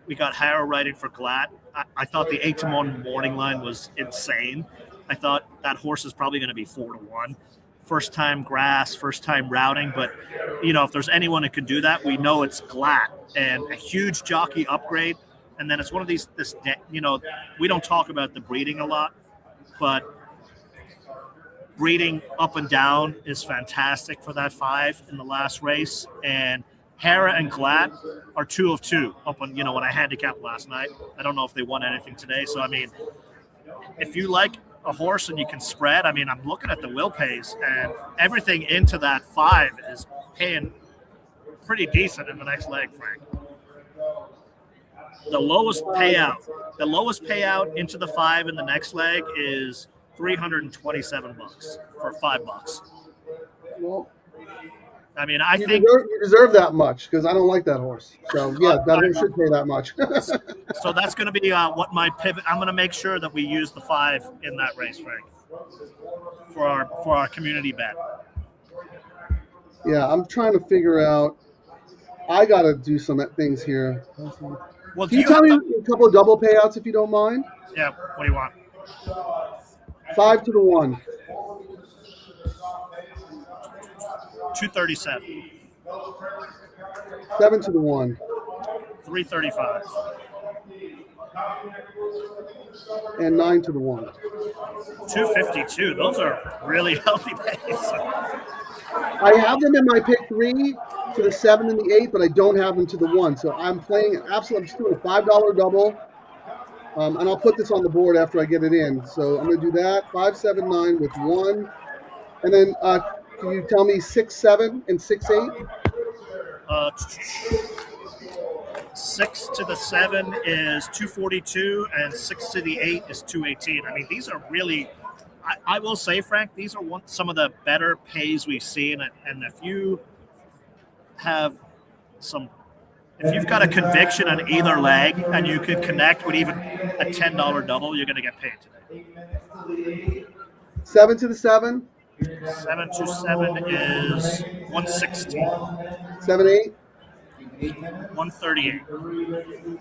We got Harrow riding for Glatt. I thought the 8-1 morning line was insane. I thought that horse is probably going to be 4-1. First time grass, first time routing. But, if there's anyone that could do that, we know it's Glatt, and a huge jockey upgrade. And then it's one of these, we don't talk about the breeding a lot, but breeding up and down is fantastic for that 5 in the last race. And Hera and Glatt are 2 of 2 up on, when I handicapped last night. I don't know if they won anything today. So, if you like a horse and you can spread, I'm looking at the will pays, and everything into that 5 is paying pretty decent in the next leg, Frank. The lowest payout into the 5 in the next leg is $327 for $5.
Well,
I think
you deserve that much, because I don't like that horse. So yeah, that horse should pay that much.
So that's going to be what my pivot. I'm going to make sure that we use the 5 in that race, Frank, for our community bet.
Yeah, I'm trying to figure out. I got to do some things here.
Well,
Can you tell me a couple of double payouts if you don't mind?
Yeah. What do you want?
5-1.
237.
7-1.
335.
And 9-1.
252. Those are really healthy pays.
I have them in my pick 3 to the 7 and the 8, but I don't have them to the 1. So I'm playing I'm just doing a $5 double. And I'll put this on the board after I get it in. So I'm going to do that. 5, 7, 9 with 1. And then can you tell me 6, 7 and 6, 8?
6 to the 7 is 242, and 6 to the 8 is 218. These are really, I will say, Frank, these are some of the better pays we've seen. And if you have if you've got a conviction on either leg and you could connect with even a $10 double, you're going to get paid today.
7 to the 7?
7 to 7 is 160.
7, 8?
138.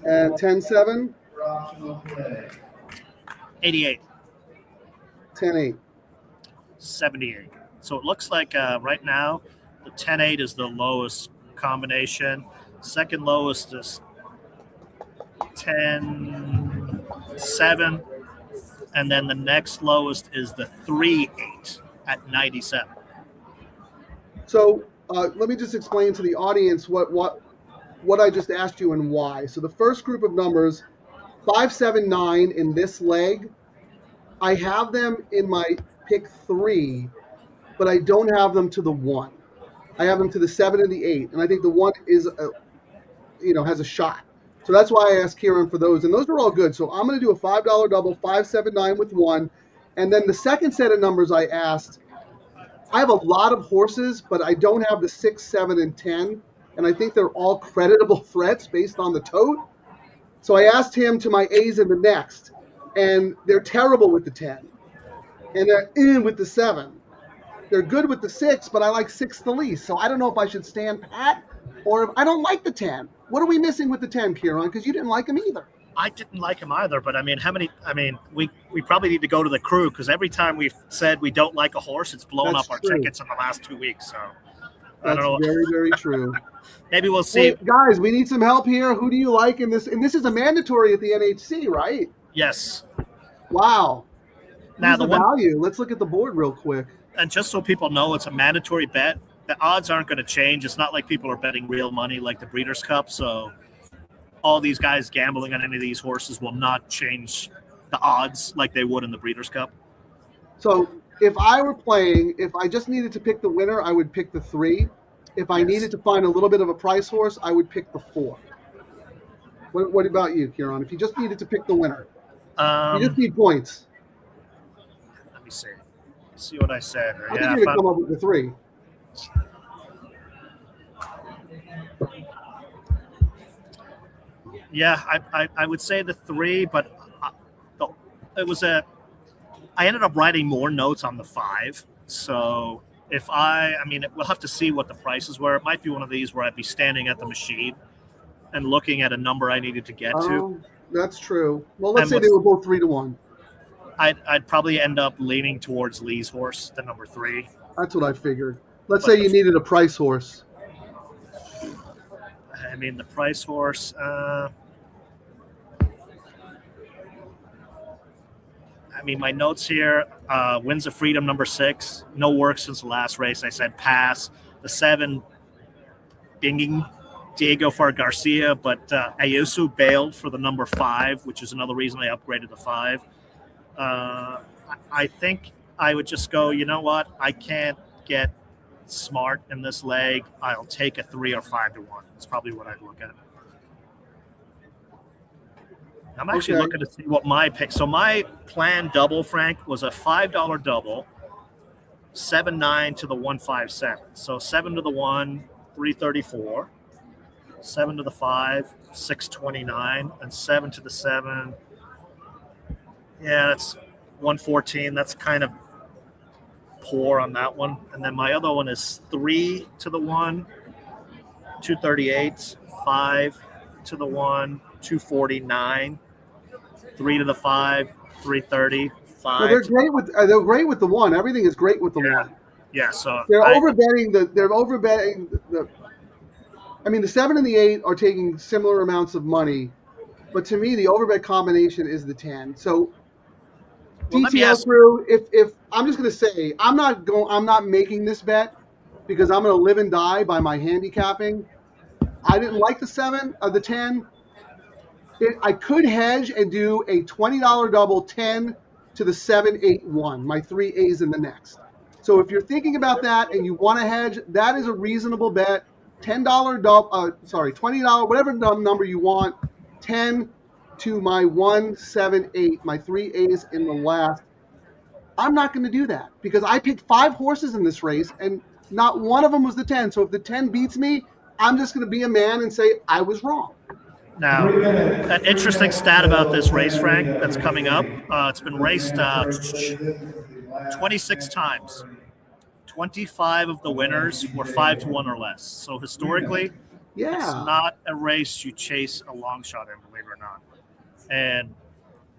And 10-7?
88.
10-8.
78. So it looks like right now the 10-8 is the lowest combination. Second lowest is 10-7. And then the next lowest is the 3-8 at 97.
So let me just explain to the audience what I just asked you and why. So the first group of numbers, 5, 7, 9 in this leg, I have them in my pick 3, but I don't have them to the 1. I have them to the 7 and the 8, and I think the 1 is has a shot. So that's why I asked Ciaran for those, and those are all good. So I'm going to do a $5 double, 5, 7, 9 with 1, and then the second set of numbers I asked, I have a lot of horses, but I don't have the 6, 7, and 10, and I think they're all creditable threats based on the tote. So I asked him to my A's in the next, and they're terrible with the 10, and they're in with the 7. They're good with the 6, but I like 6 the least. So I don't know if I should stand pat or if I don't like the 10. What are we missing with the 10, Ciaran? Because you didn't like him either.
I didn't like him either, but we probably need to go to the crew, because every time we've said we don't like a horse, it's blown
That's
up our
true.
tickets in the last 2 weeks. So
That's very, very true.
Maybe we'll see.
Hey, guys, we need some help here. Who do you like in this? And this is a mandatory at the NHC, right?
Yes.
Wow.
Now
the value. Let's look at the board real quick.
And just so people know, it's a mandatory bet. The odds aren't going to change. It's not like people are betting real money like the Breeders' Cup. So all these guys gambling on any of these horses will not change the odds like they would in the Breeders' Cup.
So if I were playing, if I just needed to pick the winner, I would pick the 3. If I needed to find a little bit of a price horse, I would pick the 4. What about you, Ciaran? If you just needed to pick the winner, you just need points.
Let me see. See what I said.
I think you're going to come up with the 3.
Yeah, I would say the 3, but I ended up writing more notes on the 5. So we'll have to see what the prices were. It might be one of these where I'd be standing at the machine and looking at a number I needed to get to.
Oh, that's true. Well, let's
And
say they were both 3-1.
I'd probably end up leaning towards Lee's horse, the number 3.
That's what I figured. Let's say you needed a price horse.
I mean, the price horse. I mean, my notes here: Winds of Freedom, number 6, no work since the last race. I said pass. The 7, Binging Diego for Garcia, but Ayuso bailed for the number 5, which is another reason I upgraded the 5. I think I would just go, you know what? I can't get smart in this leg. I'll take a 3 or 5-1. That's probably what I'd look at. I'm actually looking to see what my pick. So my planned double, Frank, was a $5 double, 7-9 to the 157. So 7 to the 1, 334. 7 to the 5, 629, and 7 to the 7. Yeah, that's 114. That's kind of poor on that one. And then my other one is 3 to the 1, 238, 5 to the 1, 249, 3 to the 5, 330, 5.
Well, they're great with the 1. Everything is great with the 1.
Yeah, so
They're overbetting the I mean, the 7 and the 8 are taking similar amounts of money, but to me, the overbet combination is the 10. So, DTL Crew, if I'm just going to say, I'm not making this bet because I'm going to live and die by my handicapping. I didn't like the 7 of the 10. I could hedge and do a $20 double 10 to the 7-8-1, my 3 A's in the next. So if you're thinking about that and you want to hedge, that is a reasonable bet. $10 double, $20, whatever number you want, 10 to my 1-7-8, my 3 A's in the last. I'm not going to do that because I picked 5 horses in this race and not one of them was the 10. So if the 10 beats me, I'm just going to be a man and say I was wrong.
Now, an interesting stat about this race, Frank, that's coming up. It's been raced 26 times. 25 of the winners were 5-1 or less. So historically, it's not a race you chase a long shot in, believe it or not. And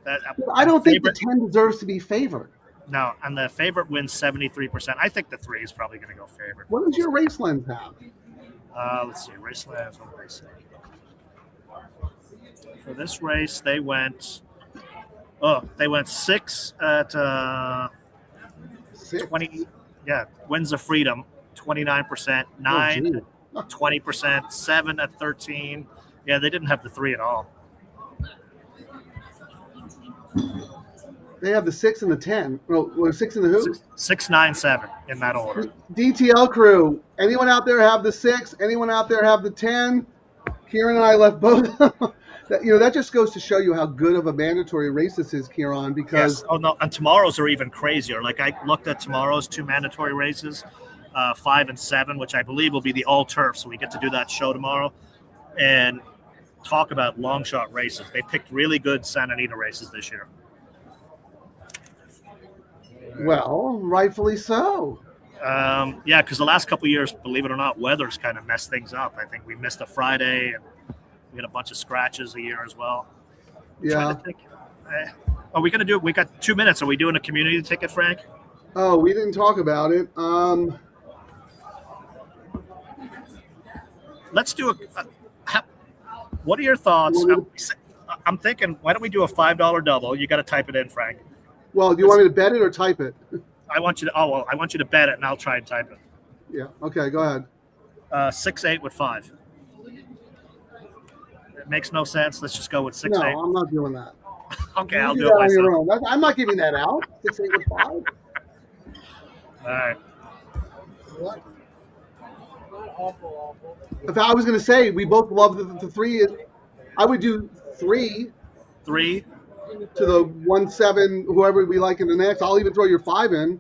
that
I don't think the 10 deserves to be favored.
No, and the favorite wins 73%. I think the 3 is probably going to go favorite.
What does your race lens have?
Let's see, race lens. What did they say? For this race, they went 6 at 20. Yeah, Winds of Freedom, 29%, 9 at 20%, 7 at 13. Yeah, they didn't have the 3 at all.
They have the 6 and the 10. Well, 6 and the who?
6, 9, 7 in that order.
DTL Crew. Anyone out there have the 6? Anyone out there have the 10? Ciaran and I left both. That just goes to show you how good of a mandatory race this is, Ciaran, because...
Yes. Oh, no, and tomorrow's are even crazier. Like, I looked at tomorrow's 2 mandatory races, 5 and 7, which I believe will be the all-turf, so we get to do that show tomorrow, and talk about long shot races. They picked really good Santa Anita races this year.
Well, rightfully so.
Yeah, because the last couple of years, believe it or not, weather's kind of messed things up. I think we missed a Friday, and we had a bunch of scratches a year as well.
Yeah.
Are we going to do it? We got 2 minutes. Are we doing a community ticket, Frank?
Oh, we didn't talk about it.
Let's do what are your thoughts? I'm thinking, why don't we do a $5 double? You got to type it in, Frank.
Well, do you want me to bet it or type it?
I want you to bet it, and I'll try and type it.
Yeah. Okay. Go ahead.
6-8 with 5. It makes no sense. Let's just go with 6-8.
No, I'm not doing that.
Okay, I'll do it myself.
Your own. I'm not giving that out. 6-8 with 5.
All right.
What? If I was going to say we both love the 3, I would do 3.
3
to the 1-7, whoever we like in the next. I'll even throw your 5 in.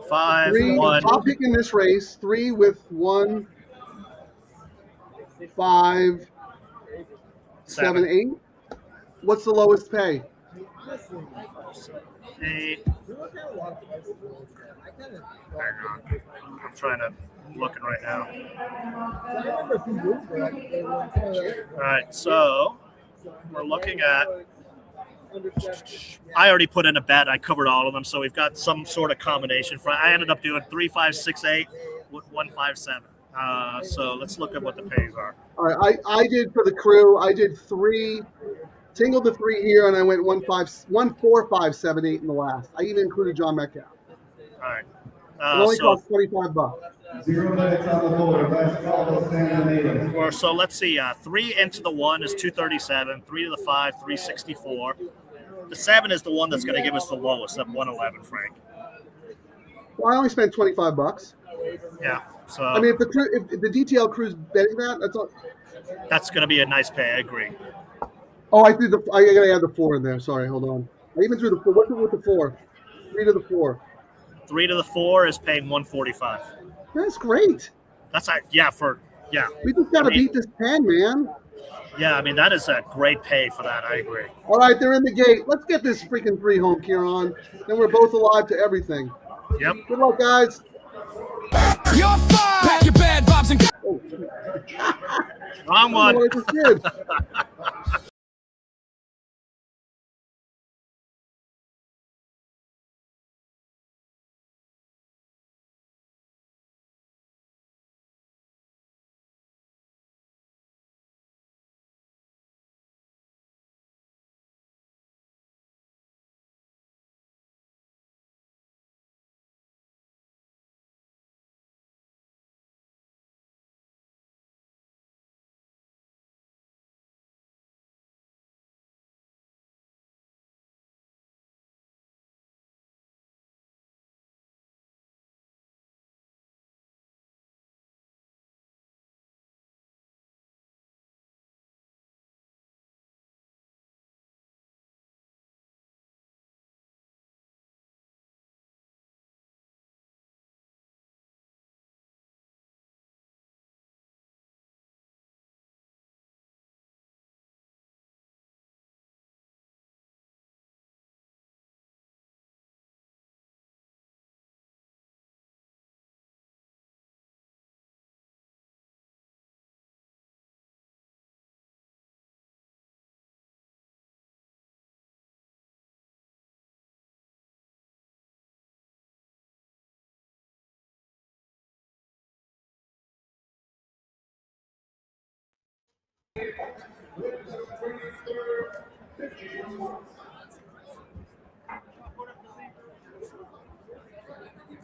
5,
3,
1.
Top pick in this race. 3 with 1, 5, 7, 8. What's the lowest pay?
Eight. Hang on. I'm trying to looking right now. All right, so we're looking at. I already put in a bet. I covered all of them, so we've got some sort of combination. I ended up doing 3, 5, 6, 8, 1, 5, 7. So let's look at what the pays are.
All right, I did for the crew. I did 3, single to 3 here, and I went 1, 4, 5, 7, 8 in the last. I even included John Metcalf.
All right.
It only cost $25.
0 minutes on the board. Last call of Santa Anita.
So let's see. 3 into the 1 is 237. 3 to the 5, 364. The 7 is the one that's going to give us the lowest at 111, Frank.
Well, I only spent $25.
Yeah. So
I mean, if the DTL Crew's betting that, that's all.
That's going to be a nice pay. I agree.
Oh, I gotta add the 4 in there. Sorry, hold on. I even threw the 4. What's with the 4? 3 to the 4.
3 to the 4 is paying 145.
That's great.
That's We
just gotta beat this 10, man.
Yeah, I mean that is a great pay for that. I agree.
All right, they're in the gate. Let's get this freaking 3 home, Ciaran. Then we're both alive to everything.
Yep.
Good luck, guys.
You're fine. Pack your bad vibes and
Oh.
Wrong one.
I just did.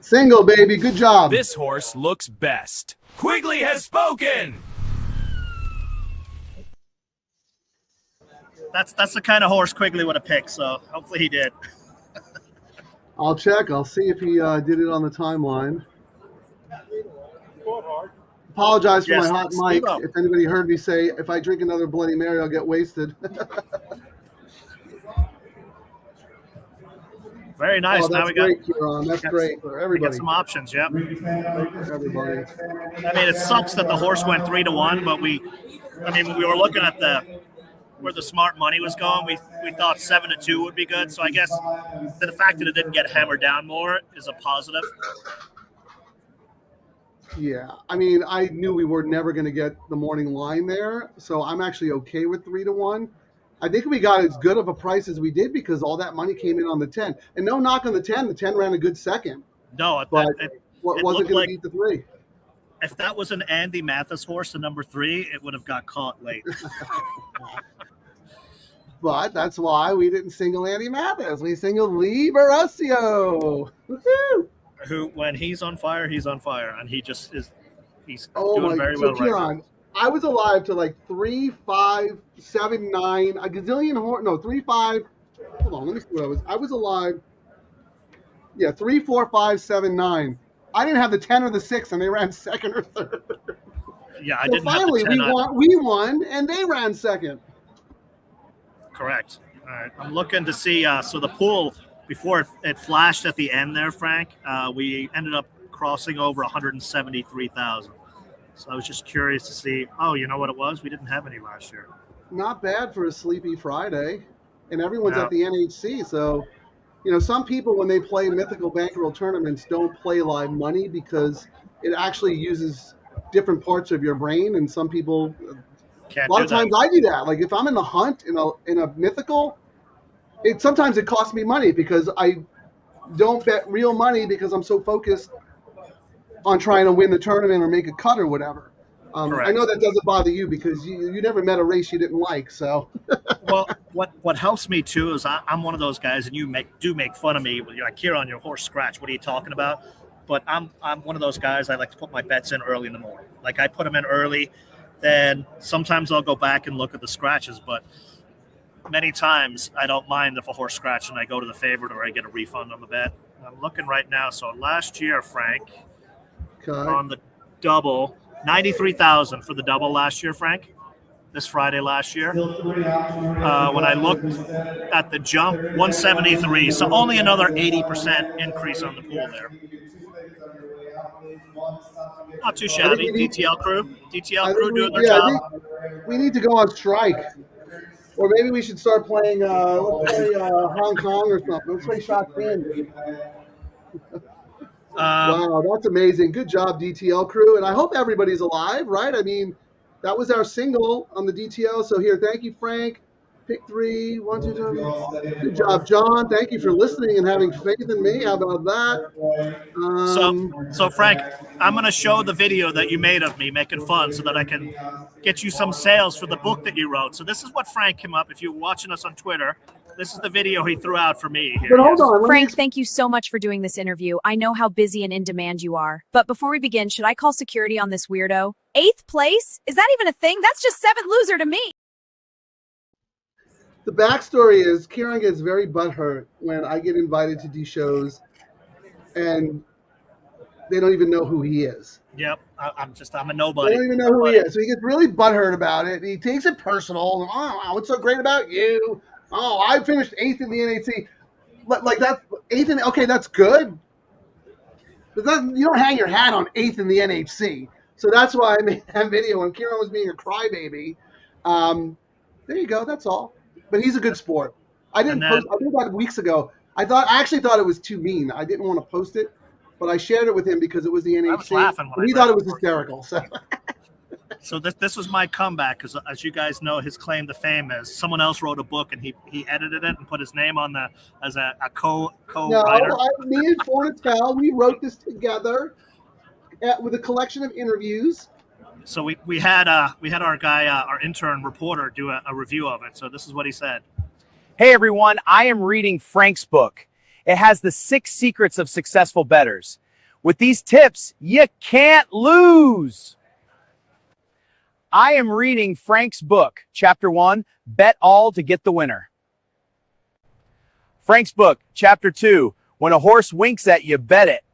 Single, baby. Good job.
This horse looks best. Quigley has spoken!
That's the kind of horse Quigley would have picked, so hopefully he did.
I'll check. I'll see if he did it on the timeline. Apologize for my hot mic. If anybody heard me say, if I drink another Bloody Mary, I'll get wasted.
Very nice.
Oh, that's great, Ciaran. That's great for everybody.
Get some options, yep.
Everybody.
I mean, it sucks that the horse went 3-1, but when we were looking at where the smart money was going, we thought 7-2 would be good. So I guess the fact that it didn't get hammered down more is a positive.
Yeah, I mean, I knew we were never going to get the morning line there, so I'm actually okay with 3-1. I think we got as good of a price as we did because all that money came in on the 10. And no knock on the 10. The 10 ran a good second.
No,
but
it
wasn't going to beat the 3.
If that was an Andy Mathis horse, the number 3, it would have got caught late.
But that's why we didn't single Andy Mathis. We singled Lee Barasio. Woo-hoo!
Who, when he's on fire, and he just is. He's
doing
very well right now.
I was alive to like 3, 5, 7, 9, a gazillion horse. No, 3, 5. Hold on, let me see what I was alive. Yeah, 3, 4, 5, 7, 9. I didn't have the 10 or the 6, and they ran second or third.
Yeah, I
so
didn't.
Finally,
have the 10
we won, and they ran second.
Correct. All right, I'm looking to see. So the pool before it flashed at the end there, Frank. We ended up crossing over 173,000. So I was just curious to see. Oh, you know what it was? We didn't have any last year.
Not bad for a sleepy Friday. and everyone's
Yeah.
at the NHC. So, you know, some people when they play mythical bankroll tournaments don't play live money because it actually uses different parts of your brain, and some people.
Can't
A lot
do
of times
that.
I do that. Like if I'm in the hunt in a mythical, sometimes it costs me money because I don't bet real money because I'm so focused on trying to win the tournament or make a cut or whatever. I
Correct.
know that doesn't bother you because you never met a race you didn't like. So
Well, what helps me too is I'm one of those guys, and you do make fun of me. You're like, Ciaran, your horse scratch. What are you talking about? But I'm one of those guys. I like to put my bets in early in the morning. Like I put them in early. Then sometimes I'll go back and look at the scratches, but many times I don't mind if a horse scratch and I go to the favorite or I get a refund on the bet. I'm looking right now. So last year, Frank, on the double, 93,000 for the double last year, Frank. This Friday last year. When I looked at the jump, 173. So only another 80% increase on the pool there. Not too shabby. DTL Crew. DTL Crew doing their job.
I think we need to go on strike. Or maybe we should start playing, let's play Hong Kong or something. Let's play Shotgun. Wow, that's amazing. Good job, DTL Crew. And I hope everybody's alive, right? I mean, that was our single on the DTL. So here, thank you, Frank. Pick 3, 1, 2, 3. Good job, John. Thank you for listening and having faith in me. How about that?
So Frank, I'm going to show the video that you made of me making fun so that I can get you some sales for the book that you wrote. So this is what Frank came up. If you're watching us on Twitter, this is the video he threw out for me. Here.
But hold on.
Frank, thank you so much for doing this interview. I know how busy and in demand you are. But before we begin, should I call security on this weirdo? 8th place? Is that even a thing? That's just 7th loser to me.
The backstory is Ciaran gets very butthurt when I get invited to these shows and they don't even know who he is.
Yep, I'm a nobody.
They don't even know who he is. So he gets really butthurt about it. He takes it personal. Oh, what's so great about you? Oh, I finished 8th in the NHC. Like that's 8th in, okay, that's good. But you don't hang your hat on 8th in the NHC. So that's why I made that video when Ciaran was being a crybaby. There you go. That's all. But he's a good sport. I did that weeks ago. I actually thought it was too mean. I didn't want to post it, but I shared it with him because it was the NHC.
I was laughing when
he thought it was hysterical.
So this was my comeback because, as you guys know, his claim to fame is someone else wrote a book and he edited it and put his name on as a co-writer.
No, me and Fornatel, we wrote this together with a collection of interviews.
So we had our guy, our intern reporter, do a review of it. So this is what he said.
Hey everyone, I am reading Frank's book. It has the 6 secrets of successful bettors. With these tips, you can't lose. I am reading Frank's book, Chapter 1, Bet All to Get the Winner. Frank's book, Chapter 2, When a Horse Winks at You, Bet It.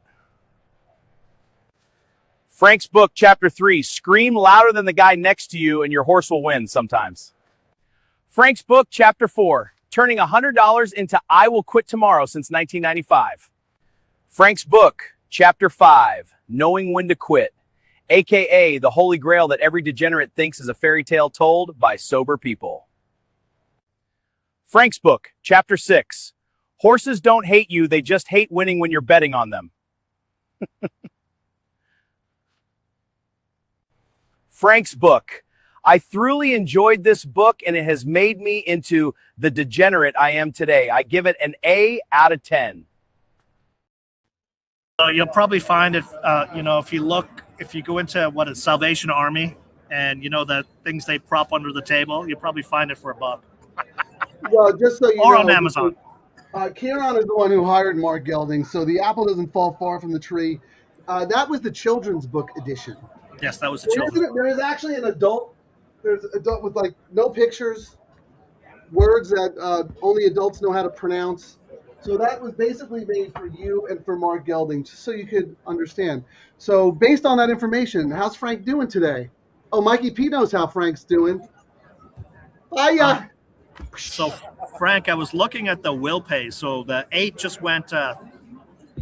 Frank's book, Chapter 3, Scream louder than the guy next to you and your horse will win sometimes. Frank's book, Chapter 4, Turning $100 into I Will Quit Tomorrow since 1995. Frank's book, Chapter 5, Knowing When to Quit, aka the holy grail that every degenerate thinks is a fairy tale told by sober people. Frank's book, Chapter 6, Horses don't hate you, they just hate winning when you're betting on them. Frank's book. I thoroughly enjoyed this book and it has made me into the degenerate I am today. I give it an A out of 10.
You'll probably find if you go into Salvation Army and the things they prop under the table, you'll probably find it for $1.
Well, just so you
or
know,
on Amazon.
Ciaran is the one who hired Mark Gelding, so the apple doesn't fall far from the tree. That was the children's book edition.
Yes, that was the children's.
There is actually an adult. There's an adult with no pictures, words that only adults know how to pronounce. So that was basically made for you and for Mark Gelding, just so you could understand. So based on that information, how's Frank doing today? Oh, Mikey P knows how Frank's doing. Hiya.
So, Frank, I was looking at the will pay. So the 8 just went.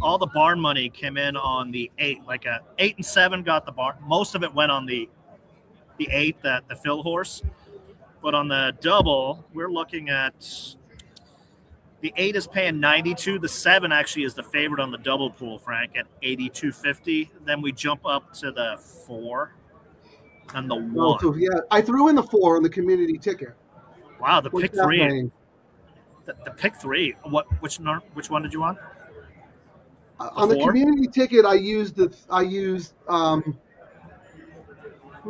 All the barn money came in on the 8. Like 8 and 7 got the barn. Most of it went on the 8, the fill horse. But on the double, we're looking at The 8 is paying 92. The 7 actually is the favorite on the double pool, Frank, at 82.50. Then we jump up to the 4 and the 1.
Oh, so yeah, I threw in the 4 on the community ticket.
Wow, the
What's
pick
that
3.
paying?
The pick 3. Which one did you want?
On the
4?
community ticket, I used who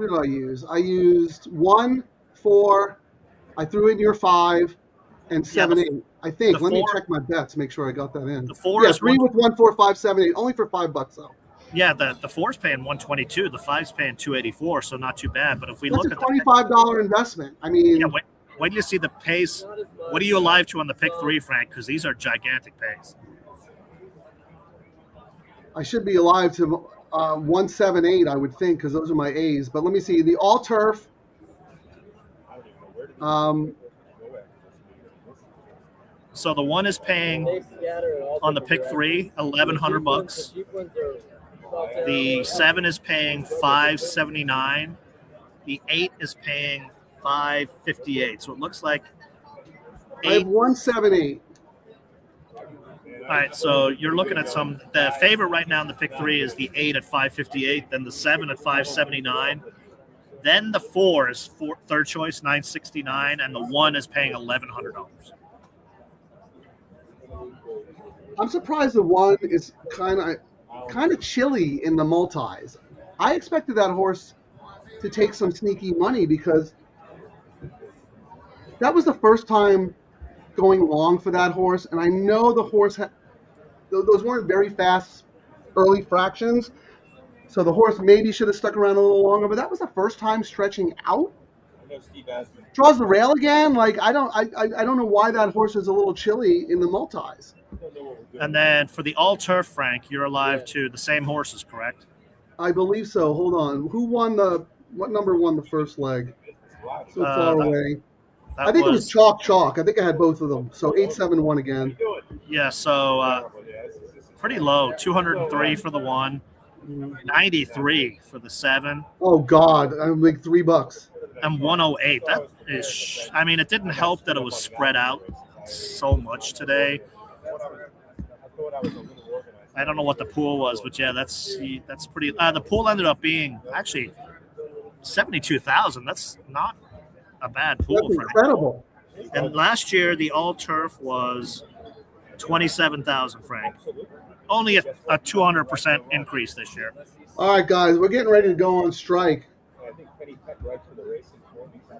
did I use? I used 1, 4. I threw in your 5 and 7, 8. I think. Let me check my bets. Make sure I got that in.
The 4 is
3 with 1, 4, 5, 7, 8. Only for $5 though.
Yeah, the 4's paying 122. The 5's paying 284, so not too bad. But if we
That's
look
a
at
$25 investment. I mean,
yeah, wait till you see the pays. What are you alive to on the pick 3, Frank? Because these are gigantic pays.
I should be alive to 178, I would think, because those are my A's. But let me see. The all turf.
So the 1 is paying on the pick 3 $1,100. The 7 is paying $579. The 8 is paying $558. So it looks like
I have 178.
All right, so you're looking at the favorite right now in the pick 3 is the 8 at $558, then the 7 at $579. Then the 4 is third choice, $969, and the 1 is paying $1,100.
I'm surprised the 1 is kind of chilly in the multis. I expected that horse to take some sneaky money because that was the first time going long for that horse, and I know the horse those weren't very fast early fractions, so the horse maybe should have stuck around a little longer, but that was the first time stretching out. Draws the rail again. Like I don't know why that horse is a little chilly in the multis.
And then for the all turf, Frank, you're alive to the same horses, correct?
I believe so. Hold on. What number won the first leg? So far away. I think it was chalk. I think I had both of them. So 8-7-1 again.
Yeah, so pretty low. 203 for the 1, 93 for the 7.
Oh God, I'm like $3.
And 108. That is, I mean, it didn't help that it was spread out so much today. I don't know what the pool was, but yeah, that's pretty. The pool ended up being actually 72,000. That's not a bad pool.
That's incredible.
And last year the all turf was 27,000, Frank. Only a 200% increase this year.
All right, guys, we're getting ready to go on strike.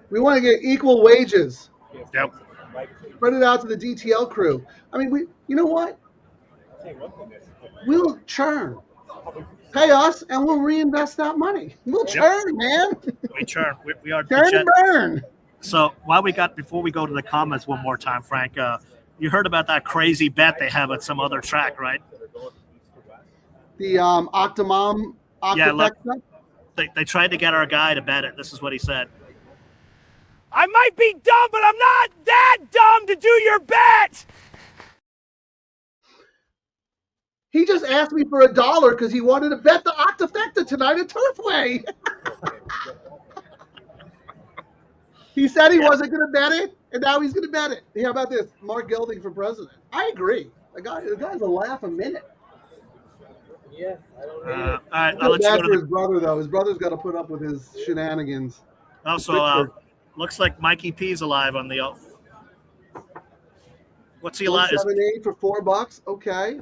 We want to get equal wages.
Yep.
Spread it out to the DTL crew. I mean, you know what? We'll churn. Pay us, and we'll reinvest that money. We'll churn, man.
We churn. We are
churn and burn.
So before we go to the comments one more time, Frank, you heard about that crazy bet they have at some other track, right?
The Octomom.
Yeah, look, they tried to get our guy to bet it. This is what he said.
I might be dumb, but I'm not that dumb to do your bet.
He just asked me for $1 because he wanted to bet the Octafecta tonight at Turfway. He said he wasn't going to bet it, and now he's going to bet it. How about this? Mark Gelding for president. I agree. The guy's a laugh a minute.
Yeah, I don't know.
All right, I'll let you go to
his brother, though. His brother's got to put up with his shenanigans.
Also, looks like Mikey P's alive on the. What's he alive?
7-8 for $4. Okay.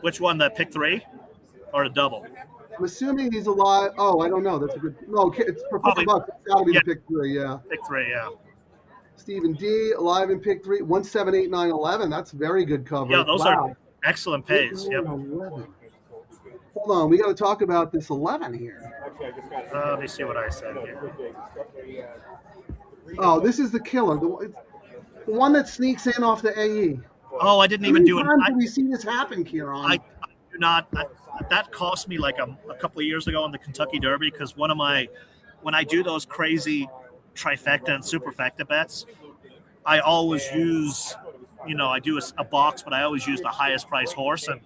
Which one? The pick 3 or a double?
I'm assuming he's alive. Oh, I don't know. That's a good. No, it's for $4. It's got to be the pick 3. Yeah.
Pick 3. Yeah.
Stephen D. alive in pick 3. 1, 7, 8, 9, 11. That's very good cover.
Yeah, those are excellent pays. Yep.
11. Hold on, we got to talk about this 11 here.
Let me see what I said here.
Oh, this is the killer. The one that sneaks in off the AE.
Oh, I didn't even do it.
How many times did we see this happen, Ciaran?
I do not. That cost me like a couple of years ago in the Kentucky Derby because when I do those crazy trifecta and superfecta bets, I always use, I do a box, but I always use the highest price horse, and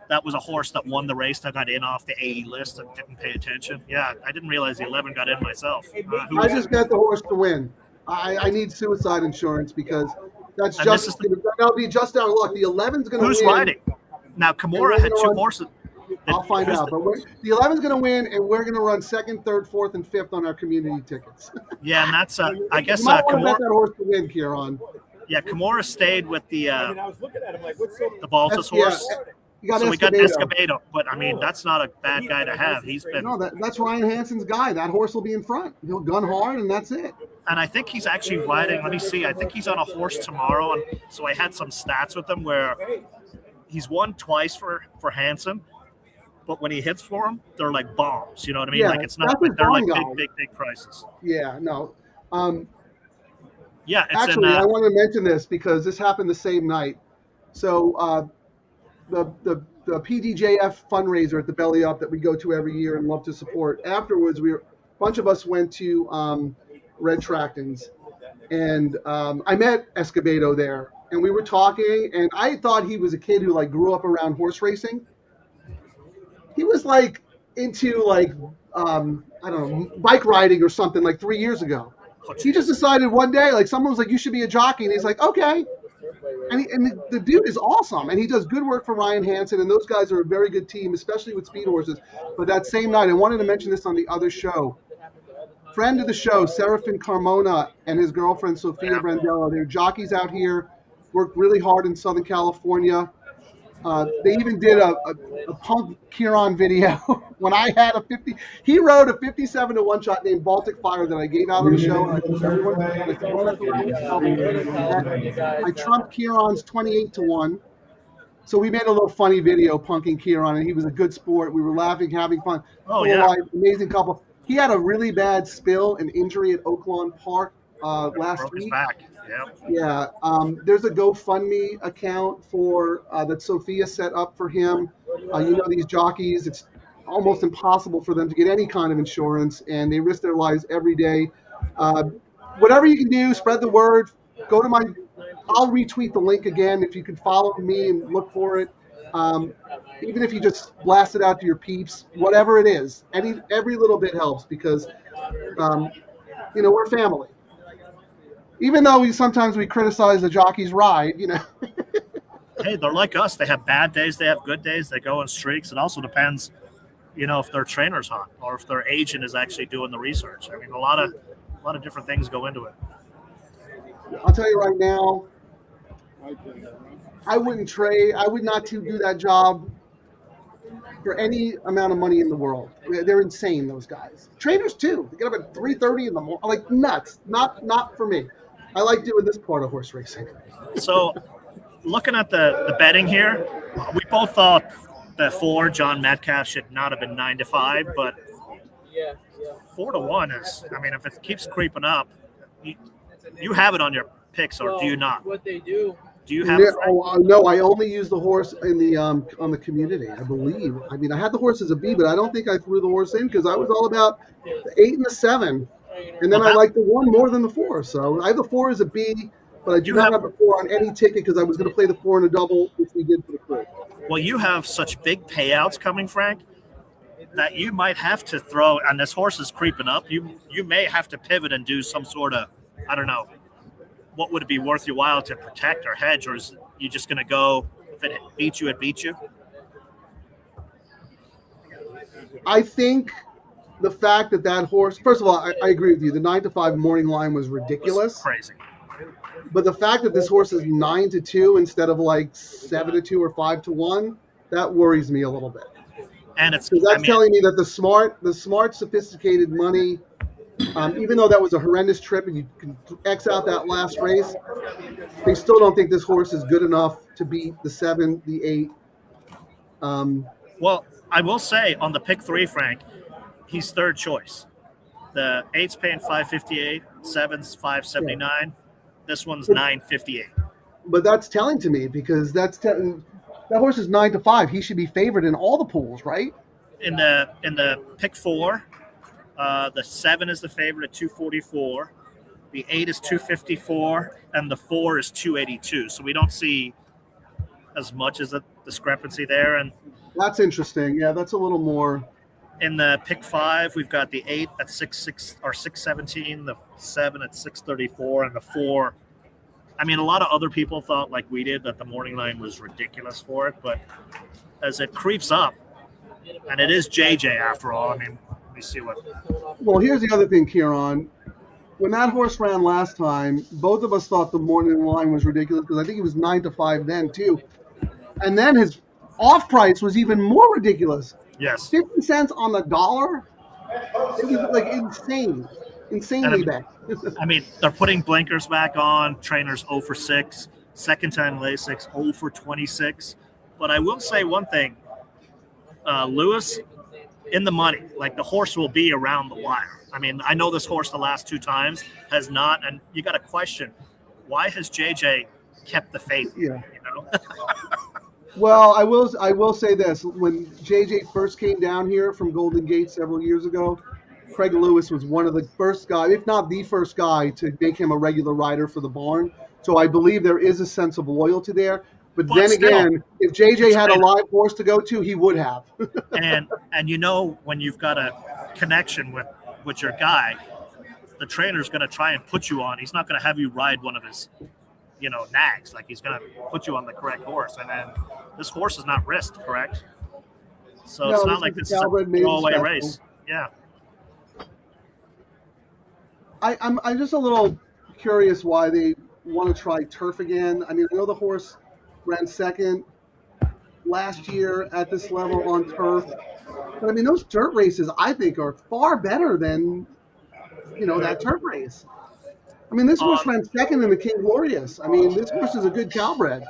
that was a horse that won the race that got in off the AE list and didn't pay attention. Yeah, I didn't realize the 11 got in myself.
I just bet the horse to win. I need suicide insurance because That's
And
just
this is
that'll be just our luck. The 11's going to win.
who's riding. Now Kimura had two horses.
I'll find
Who's
out. But the 11's going to win, and we're going to run second, third, fourth, and fifth on our community tickets.
Yeah, and that's I guess
You might want to bet
Kimura.
that horse to win, Ciaran.
Yeah, Kimura stayed with the Baltus
Yeah,
horse.
you got
So we got
Escobedo.
Escobedo, but I mean that's not a bad guy to have. He's been,
No, that's Ryan Hansen's guy. That horse will be in front. He'll gun hard, and that's it.
and I think he's actually riding. Let me see. I think he's on a horse tomorrow, and so I had some stats with him where he's won twice for Hansen, but when he hits for him, they're like bombs. You know what I mean?
Yeah,
Like it's not
that's
like
his
they're like
bomb
big prices.
Yeah, no.
Yeah, it's
Actually,
in.
I want to mention this because this happened the same night. So the PDJF fundraiser at the Belly Up that we go to every year and love to support. Afterwards, a bunch of us went to Red Tractons, and I met Escobedo there, and we were talking, and I thought he was a kid who like grew up around horse racing. He was like into like I don't know, bike riding or something like 3 years ago. He just decided one day, like someone was like, "You should be a jockey," and he's like, "Okay." And the dude is awesome, and he does good work for Ryan Hansen, and those guys are a very good team, especially with speed horses. But that same night, I wanted to mention this on the other show. Friend of the show, Serafin Carmona, and his girlfriend, Sophia Brandello, they're jockeys out here, worked really hard in Southern California. They even did a Punk Ciaran video when I had a 50. He rode a 57 to 1 shot named Baltic Fire that I gave out on the show. And I trumped Ciaran's 28 to 1. So we made a little funny video punking Ciaran, and he was a good sport. We were laughing, having fun.
Oh, yeah.
Amazing couple. He had a really bad spill and injury at Oaklawn Park last
Broke his
week.
back. Yeah.
Yeah, there's a GoFundMe account for that Sophia set up for him. You know, these jockeys, it's almost impossible for them to get any kind of insurance, and they risk their lives every day. Whatever you can do, spread the word. Go to I'll retweet the link again if you can follow me and look for it. Even if you just blast it out to your peeps, whatever it is, every little bit helps because, we're family. Even though sometimes we criticize the jockey's ride,
Hey, they're like us. They have bad days. They have good days. They go in streaks. It also depends, if their trainer's hot or if their agent is actually doing the research. I mean, a lot of different things go into it.
I'll tell you right now, I wouldn't trade. I would not do that job for any amount of money in the world. They're insane, those guys. Trainers too. They get up at 3:30 in the morning, like nuts. Not for me. I like doing this part of horse racing.
So, looking at the betting here, we both thought that 4 John Metcalf should not have been 9 to 5, but 4 to 1 is. I mean, if it keeps creeping up, you have it on your picks, or do you not?
What they do.
Do you have it?
No, I only use the horse in the on the community, I believe. I mean, I had the horse as a B, but I don't think I threw the horse in because I was all about the 8 and the 7. And then I like the 1 more than the 4. So I have the 4 as a B, but I do not have the 4 on any ticket because I was going to play the 4 in a double, which we did for the crew.
Well, you have such big payouts coming, Frank, that you might have to throw, and this horse is creeping up, you may have to pivot and do some sort of, I don't know, what would it be worth your while to protect or hedge, or is you just going to go, if it beats you, it beats you?
I think the fact that horse, first of all, I agree with you. The 9 to 5 morning line was ridiculous.
Crazy.
But the fact that this horse is 9 to 2 instead of like 7 to 2 or 5 to 1, that worries me a little bit.
And it's
because that's telling me that the smart, sophisticated money, even though that was a horrendous trip and you can X out that last race, they still don't think this horse is good enough to beat the 7, the 8.
Well, I will say on the pick 3, Frank, he's third choice. The 8's paying $558, 7's $579. This one's $958.
But that's telling to me because that horse is 9 to 5. He should be favored in all the pools, right?
In the pick 4, the 7 is the favorite at 244. The 8 is 254, and the 4 is 282. So we don't see as much as a discrepancy there. And
that's interesting. Yeah, that's a little more.
In the pick 5, we've got the 8 at 617, the 7 at 634, and the 4 I mean, a lot of other people thought like we did that the morning line was ridiculous for it, but as it creeps up, and it is JJ after all. I mean, let me see what.
Well, here's the other thing, Ciaran. When that horse ran last time, both of us thought the morning line was ridiculous because I think he was 9-5 then too, and then his off price was even more ridiculous.
Yes.
50 cents on the dollar. It was like insanely bad.
I mean, they're putting blinkers back on. Trainers 0 for 6. Second time Lasix 0 for 26. But I will say one thing. Lewis, in the money. Like, the horse will be around the wire. I mean, I know this horse the last 2 times has not. And you got to question, why has JJ kept the faith?
Yeah.
You know?
Well, I will say this. When JJ first came down here from Golden Gate several years ago, Craig Lewis was one of the first guys, if not the first guy, to make him a regular rider for the barn. So I believe there is a sense of loyalty there. But then
still,
again, if JJ had a live horse to go to, he would have.
and you know, when you've got a connection with your guy, the trainer's going to try and put you on. He's not going to have you ride one of his, nags. Like, he's going to put you on the correct horse. And then this horse is not risked, correct? So
No,
it's not like this is a throwaway race. Yeah.
I'm just a little curious why they want to try turf again. I mean, I know the horse ran second last year at this level on turf. But, I mean, those dirt races, I think, are far better than, that turf race. I mean, this horse ran second in the King Glorious. I mean, this horse is a good Calbred.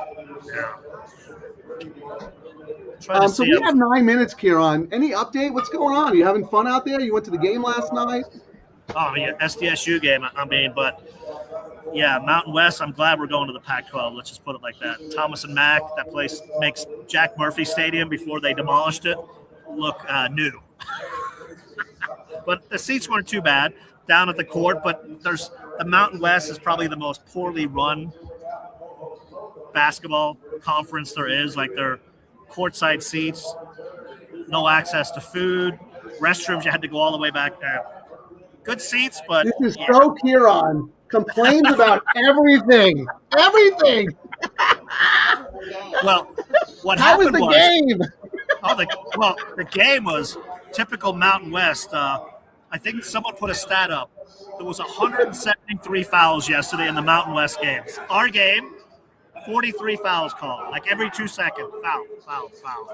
Yeah.
So we have 9 minutes, Ciaran. Any update? What's going on? Are you having fun out there? You went to the game last night?
Oh, yeah, SDSU game, but yeah, Mountain West, I'm glad we're going to the Pac-12. Let's just put it like that. Thomas and Mack, that place makes Jack Murphy Stadium before they demolished it look new. But the seats weren't too bad down at the court, but the Mountain West is probably the most poorly run basketball conference there is. Like, their courtside seats, no access to food, restrooms, you had to go all the way back there. Good seats, but
this is so Ciaran complains about everything. Everything.
Well, what
How was
happened
the
was
game?
The game was typical Mountain West. I think someone put a stat up. There was 173 fouls yesterday in the Mountain West games. Our game, 43 fouls called. Like, every 2 seconds, foul.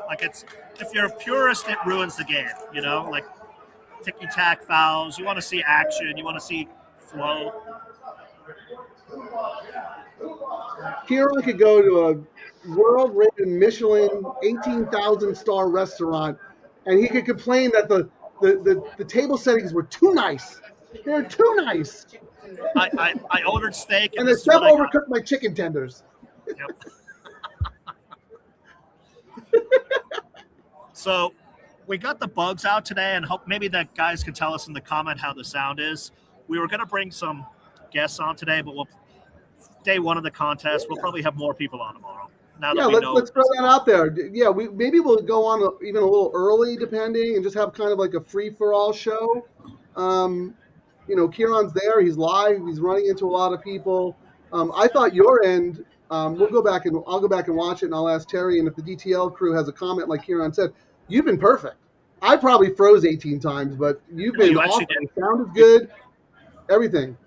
Like, it's, if you're a purist, it ruins the game. Like, ticky-tack fouls. You want to see action. You want to see flow.
Ciaran could go to a world-rated Michelin 18,000-star restaurant, and he could complain that the table settings were too nice. They're too nice.
I ordered steak.
And the chef overcooked my chicken tenders.
Yep. So we got the bugs out today, and hope maybe that guys can tell us in the comment how the sound is. We were going to bring some guests on today, but day one of the contest, we'll probably have more people on tomorrow. Now that
let's throw that out there. Yeah, maybe we'll go on even a little early, depending, and just have kind of like a free-for-all show. Ciaran's there. He's live. He's running into a lot of people. I thought your end. I'll go back and watch it, and I'll ask Terry. And if the DTL crew has a comment, like Ciaran said, you've been perfect. I probably froze 18 times, but you've been awesome. The sound is good. Everything.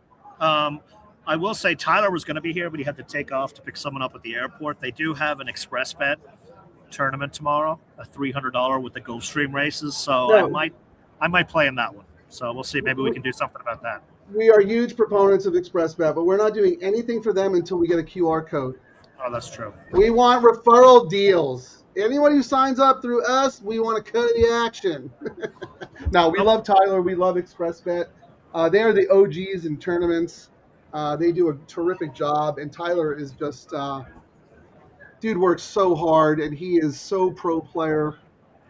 I will say Tyler was going to be here, but he had to take off to pick someone up at the airport. They do have an express bet tournament tomorrow, a $300 with the Gulfstream races. So I might play in that one. So we'll see. Maybe we can do something about that.
We are huge proponents of express bet, but we're not doing anything for them until we get a QR code.
Oh, that's true.
We want referral deals. Anyone who signs up through us, we want a cut of the action. No, we love Tyler. We love express bet. They are the OGs in tournaments. They do a terrific job, and Tyler is just dude works so hard, and he is so pro player.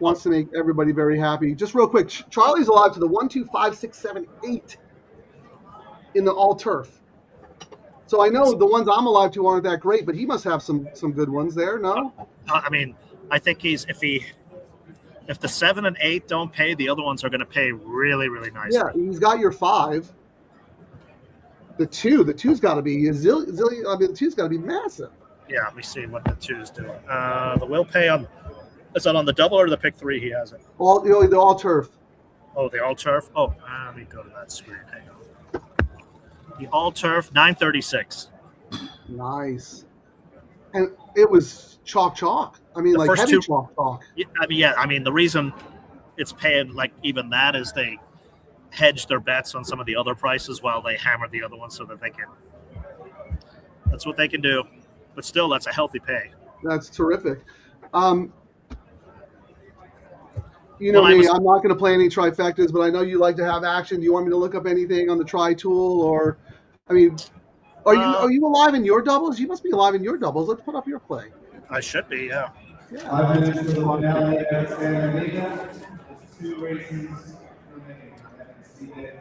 Wants to make everybody very happy. Just real quick, Charlie's alive to the 1, 2, 5, 6, 7, 8 in the all turf. So I know the ones I'm alive to aren't that great, but he must have some good ones there. No,
I mean, I think if the 7 and 8 don't pay, the other ones are going to pay really, really nicely.
Yeah, he's got your 5. The two's got to be a zillion. I mean, the two's got to be massive.
Yeah, let me see what the 2's doing. The will pay on, is that on the double or the pick 3 he has it?
The all turf.
Oh, the all turf. Oh, let me go to that screen. Hang on. The all turf 936.
Nice. And it was chalk. I mean,
The
like
first
heavy
two-
chalk.
Yeah, I mean the reason it's paying like even that is they hedge their bets on some of the other prices while they hammer the other ones so that they can. That's what they can do, but still, that's a healthy pay.
That's terrific. You know me, I'm not going to play any trifectas, but I know you like to have action. Do you want me to look up anything on the tri tool, or, I mean, are you alive in your doubles? You must be alive in your doubles. Let's put up your play.
I should be, yeah.
5 minutes to the finale at Santa Anita. There's 2 races remaining.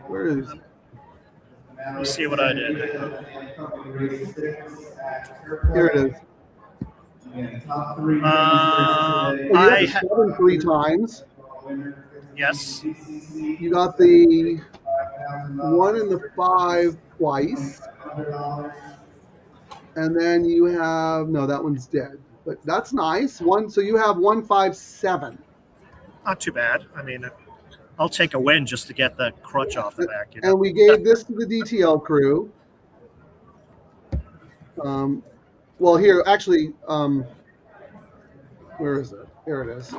Where is it?
Let me see what I did.
Here it is.
Top 3
You
I
had the 7 3 times.
Yes.
You got the 1 and the 5 twice. And then you have, no, that one's dead. But that's nice. So you have 1 5 7.
Not too bad. I mean, I'll take a win just to get the crutch off the back. You know?
And we gave this to the DTL crew. Well, here, actually, where is it? Here it is.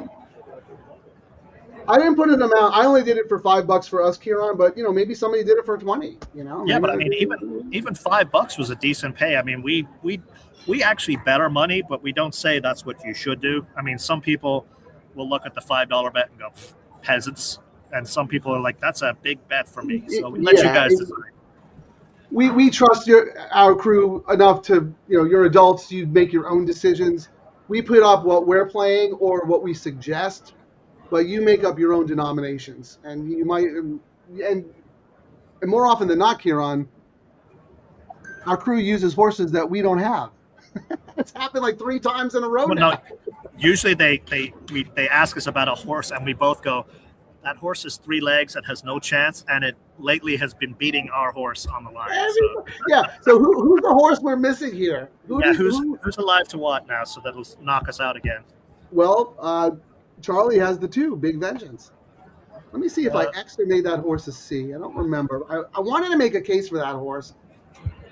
I didn't put an amount. I only did it for $5 for us, Ciaran, but, you know, maybe somebody did it for 20, you know?
Yeah,
Maybe
but I mean, even $5 was a decent pay. I mean, we actually bet our money, but we don't say that's what you should do. I mean, some people will look at the $5 bet and go, peasants. And some people are like, that's a big bet for me. So we let you guys decide.
We trust our crew enough to, you know, you're adults, you make your own decisions. We put up what we're playing or what we suggest, but you make up your own denominations. And you might, and more often than not, Ciaran, our crew uses horses that we don't have. It's happened like 3 times in a row now.
No, usually they ask us about a horse and we both go, that horse is 3 legs and has no chance, and it lately has been beating our horse on the line. So.
Yeah. So who's the horse we're missing here?
Who's alive to what now? So that'll knock us out again.
Well, Charlie has the 2, Big Vengeance. Let me see if I actually made that horse a C. I don't remember. I wanted to make a case for that horse.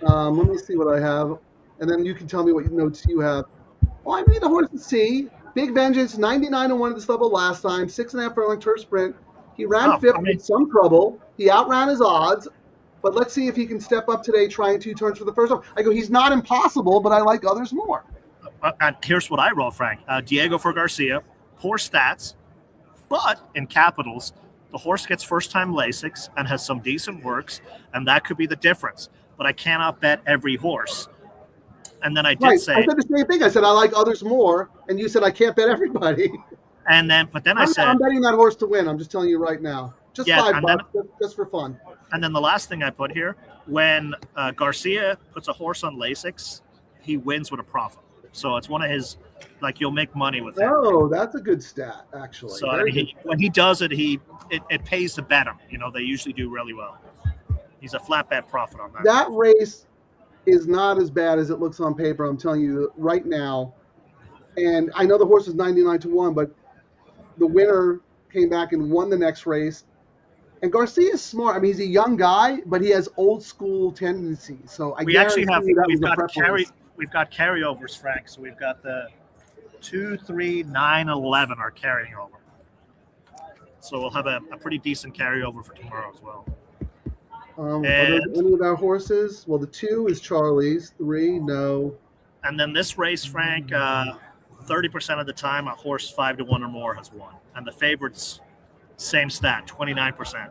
Let me see what I have, and then you can tell me what notes you have. Oh, I made the horse a C. Big Vengeance, 99-1 at this level last time, 6.5 furlong turf sprint. He ran 5th with some trouble. He outran his odds, but let's see if he can step up today trying 2 turns for the first time. I go, he's not impossible, but I like others more.
And here's what I wrote, Frank. Diego for Garcia, poor stats, but in capitals, the horse gets first-time Lasix and has some decent works, and that could be the difference. But I cannot bet every horse. And then I did say,
I said the same thing. I said I like others more, and you said I can't bet everybody.
But then I said,
I'm betting that horse to win. I'm just telling you right now, just $5, just for fun.
And then the last thing I put here, when Garcia puts a horse on Lasix, he wins with a profit. So it's one of his, like, you'll make money with it.
Oh, that's a good stat, actually.
So I mean, when he does it, it pays to bet him. You know, they usually do really well. He's a flat bet profit on that.
That race is not as bad as it looks on paper. I'm telling you right now. And I know the horse is 99-1, but the winner came back and won the next race. And Garcia is smart. I mean, he's a young guy, but he has old school tendencies. So we've got
carryovers, Frank. So we've got the 2, 3, 9, 11 are carrying over. So we'll have a pretty decent carryover for tomorrow as well.
Are there any of our horses? Well, the 2 is Charlie's. 3, no.
And then this race, Frank, 30% of the time, a horse 5-1 or more has won. And the favorites, same stat, 29%.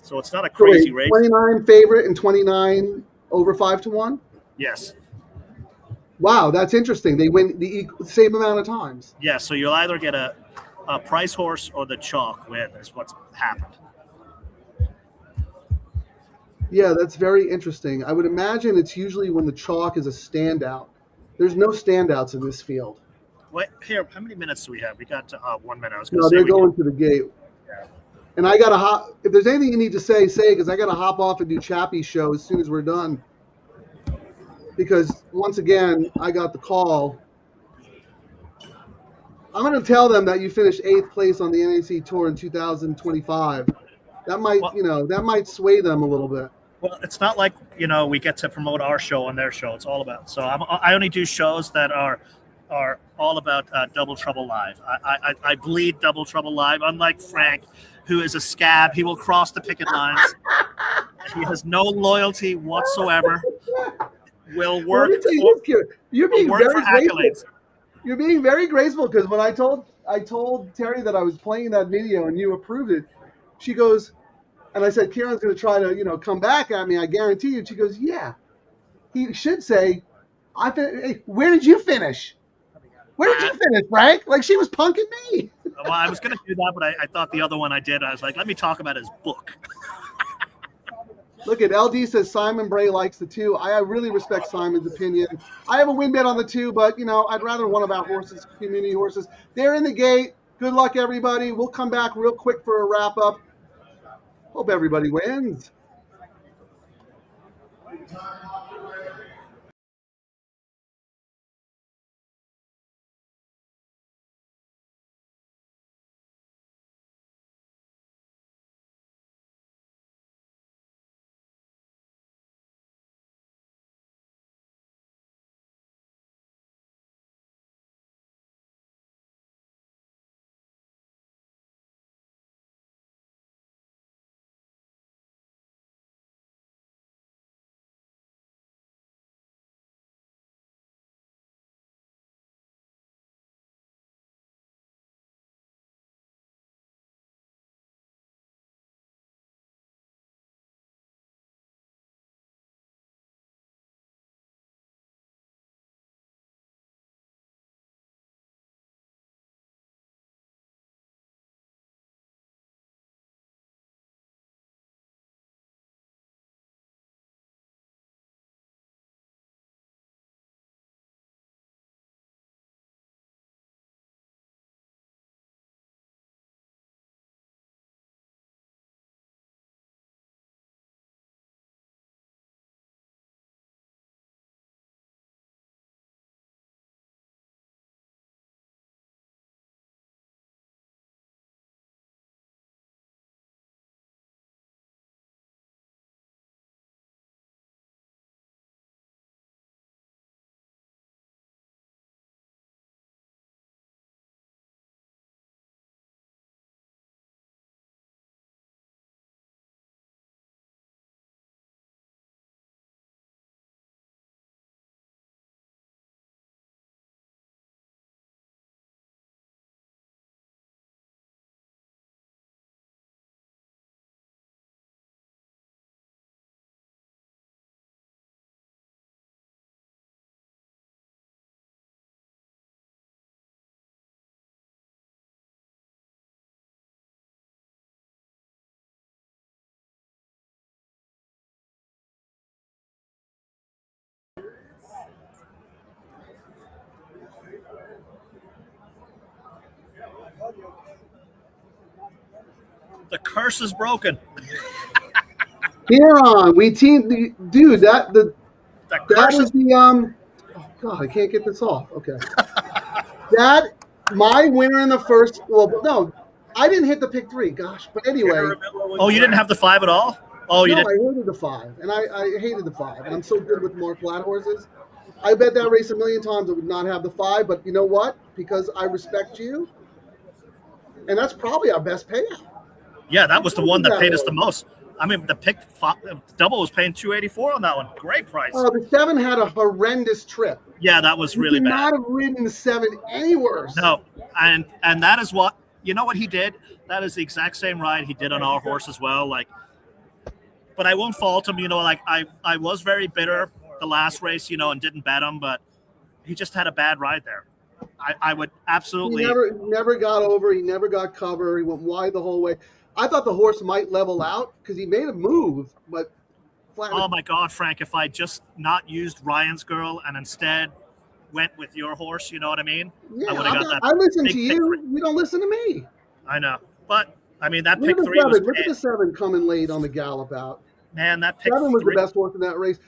So it's not a crazy race.
29 favorite and 29 over 5-1?
Yes.
Wow, that's interesting. They win the same amount of times.
Yeah, so you'll either get a price horse or the chalk win is what's happened.
Yeah, that's very interesting. I would imagine it's usually when the chalk is a standout. There's no standouts in this field.
Wait, here, how many minutes do we have? We got 1 minute. I was
No, they're going to the gate.
Yeah.
And I gotta hop. If there's anything you need to say, because I gotta hop off and do Chappie's show as soon as we're done. Because once again, I got the call. I'm gonna tell them that you finished 8th place on the NHC tour in 2025. That might, that might sway them a little bit.
Well, it's not like, we get to promote our show on their show. It's all about. So I only do shows that are all about Double Trouble Live. I bleed Double Trouble Live. Unlike Frank, who is a scab, he will cross the picket lines. He has no loyalty whatsoever. Will work.
You're being very graceful. You're being very graceful because when I told Terry that I was playing that video and you approved it, she goes, and I said, Ciaran's going to try to, come back at me. I guarantee you. She goes, yeah. He should say, hey, where did you finish? Where did you finish, Frank? Like she was punking me.
Well, I was going to do that, but I thought the other one I did. I was like, let me talk about his book.
Look at LD says Simon Bray likes the 2. I really respect Simon's opinion. I have a win bet on the 2, but, I'd rather one of our horses, community horses. They're in the gate. Good luck, everybody. We'll come back real quick for a wrap-up. Hope everybody wins.
The curse is broken.
Ciaran, we teamed, dude. That was the Oh God, I can't get this off. Okay, my winner in the first. Well, no, I didn't hit the pick 3. Gosh, but anyway.
Oh, you didn't have the 5 at all? Oh, you didn't.
I hated the 5, and I hated the 5, and I'm so good with more flat horses. I bet that race a million times I would not have the 5, but you know what? Because I respect you, and that's probably our best payout.
Yeah, that was the one that paid us the most. I mean, the pick double was paying $284 on that one. Great price.
Oh, the 7 had a horrendous trip.
Yeah, that was really bad.
Could not have ridden the 7 any worse.
No, and that is what what he did. That is the exact same ride he did on our horse as well. But I won't fault him. I was very bitter the last race, and didn't bet him, but he just had a bad ride there. I would absolutely.
He never got over. He never got cover. He went wide the whole way. I thought the horse might level out because he made a move, but flat.
Oh my God, Frank! If I just not used Ryan's girl and instead went with your horse, you know what I mean?
Yeah,
I would have got that.
I listen to you.
Victory.
You don't listen to me.
I know, but I mean, that
Look
pick
at the
3 was
7. Look at the 7 coming late on the gallop out.
man. That pick
7 was
3,
the best horse in that race.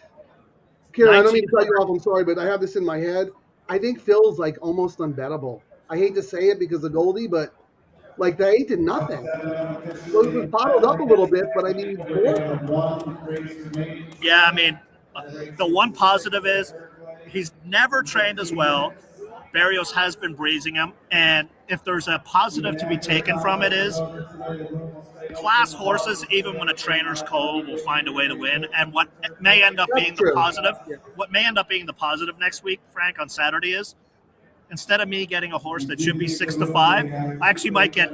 Ciaran, I don't mean to cut you
1900.
off. I'm sorry, but I have this in my head. I think Phil's like almost unbettable. I hate to say it because of Goldie, but like the 8 did nothing. So it was bottled up a little bit, but I mean,
Yeah, I mean, the one positive is he's never trained as well. Barrios has been breezing him, and if there's a positive to be taken from it is class horses, even when a trainer's cold, will find a way to win. And what may end up being the positive, what may end up being the positive next week, Frank, on Saturday is instead of me getting a horse that should be 6-5, I actually might get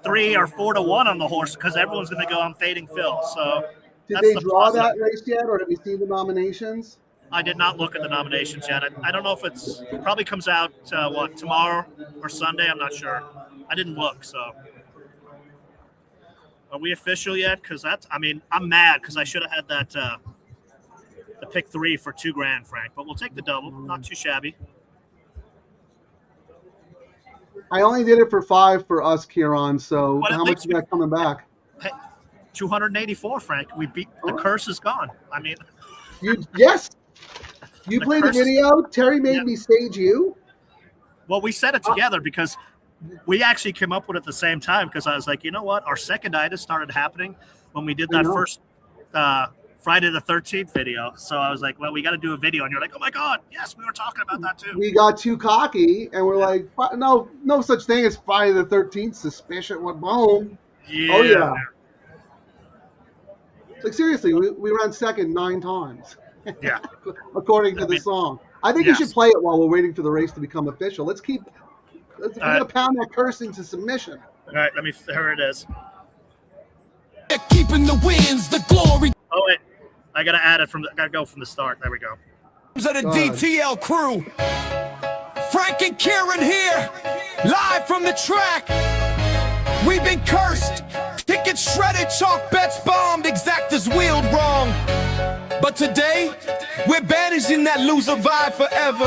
3 or 4-1 on the horse because everyone's going to go, I'm fading Phil. So
did they draw that race yet, or have you seen the nominations?
I did not look at the nominations yet. I don't know if it probably comes out, tomorrow or Sunday. I'm not sure. I didn't look, so. Are we official yet? Because I'm mad because I should have had that, the pick 3 for $2,000, Frank. But we'll take the double. Not too shabby.
I only did it for 5 for us, Ciaran. So
But
how much is that coming back?
284, Frank. We beat the curse is gone. I mean,
yes. You played the video. Terry made me stage you.
Well, we said it together because we actually came up with it at the same time because I was like, you know what? Our seconditis started happening when we did that first Friday the 13th video. So I was like, well, we got to do a video. And you're like, oh, my God. Yes, we were talking about that, too.
We got too cocky, and we're like, no such thing as Friday the 13th suspicion. What boom?
Yeah.
Oh, yeah. Like, seriously, we ran second 9 times.
Yeah.
According to the song. I think you should play it while we're waiting for the race to become official. We're going to pound that curse into submission.
All right, here it is.
Keeping the wins, the glory.
Oh, wait. I got to add it I got to go from the start. There we go.
Of the DTL Crew. Frank and Ciaran here, live from the track. We've been cursed. Tickets shredded, chalk bets bombed, exactas wheeled wrong. But today, we're banishing that loser vibe forever.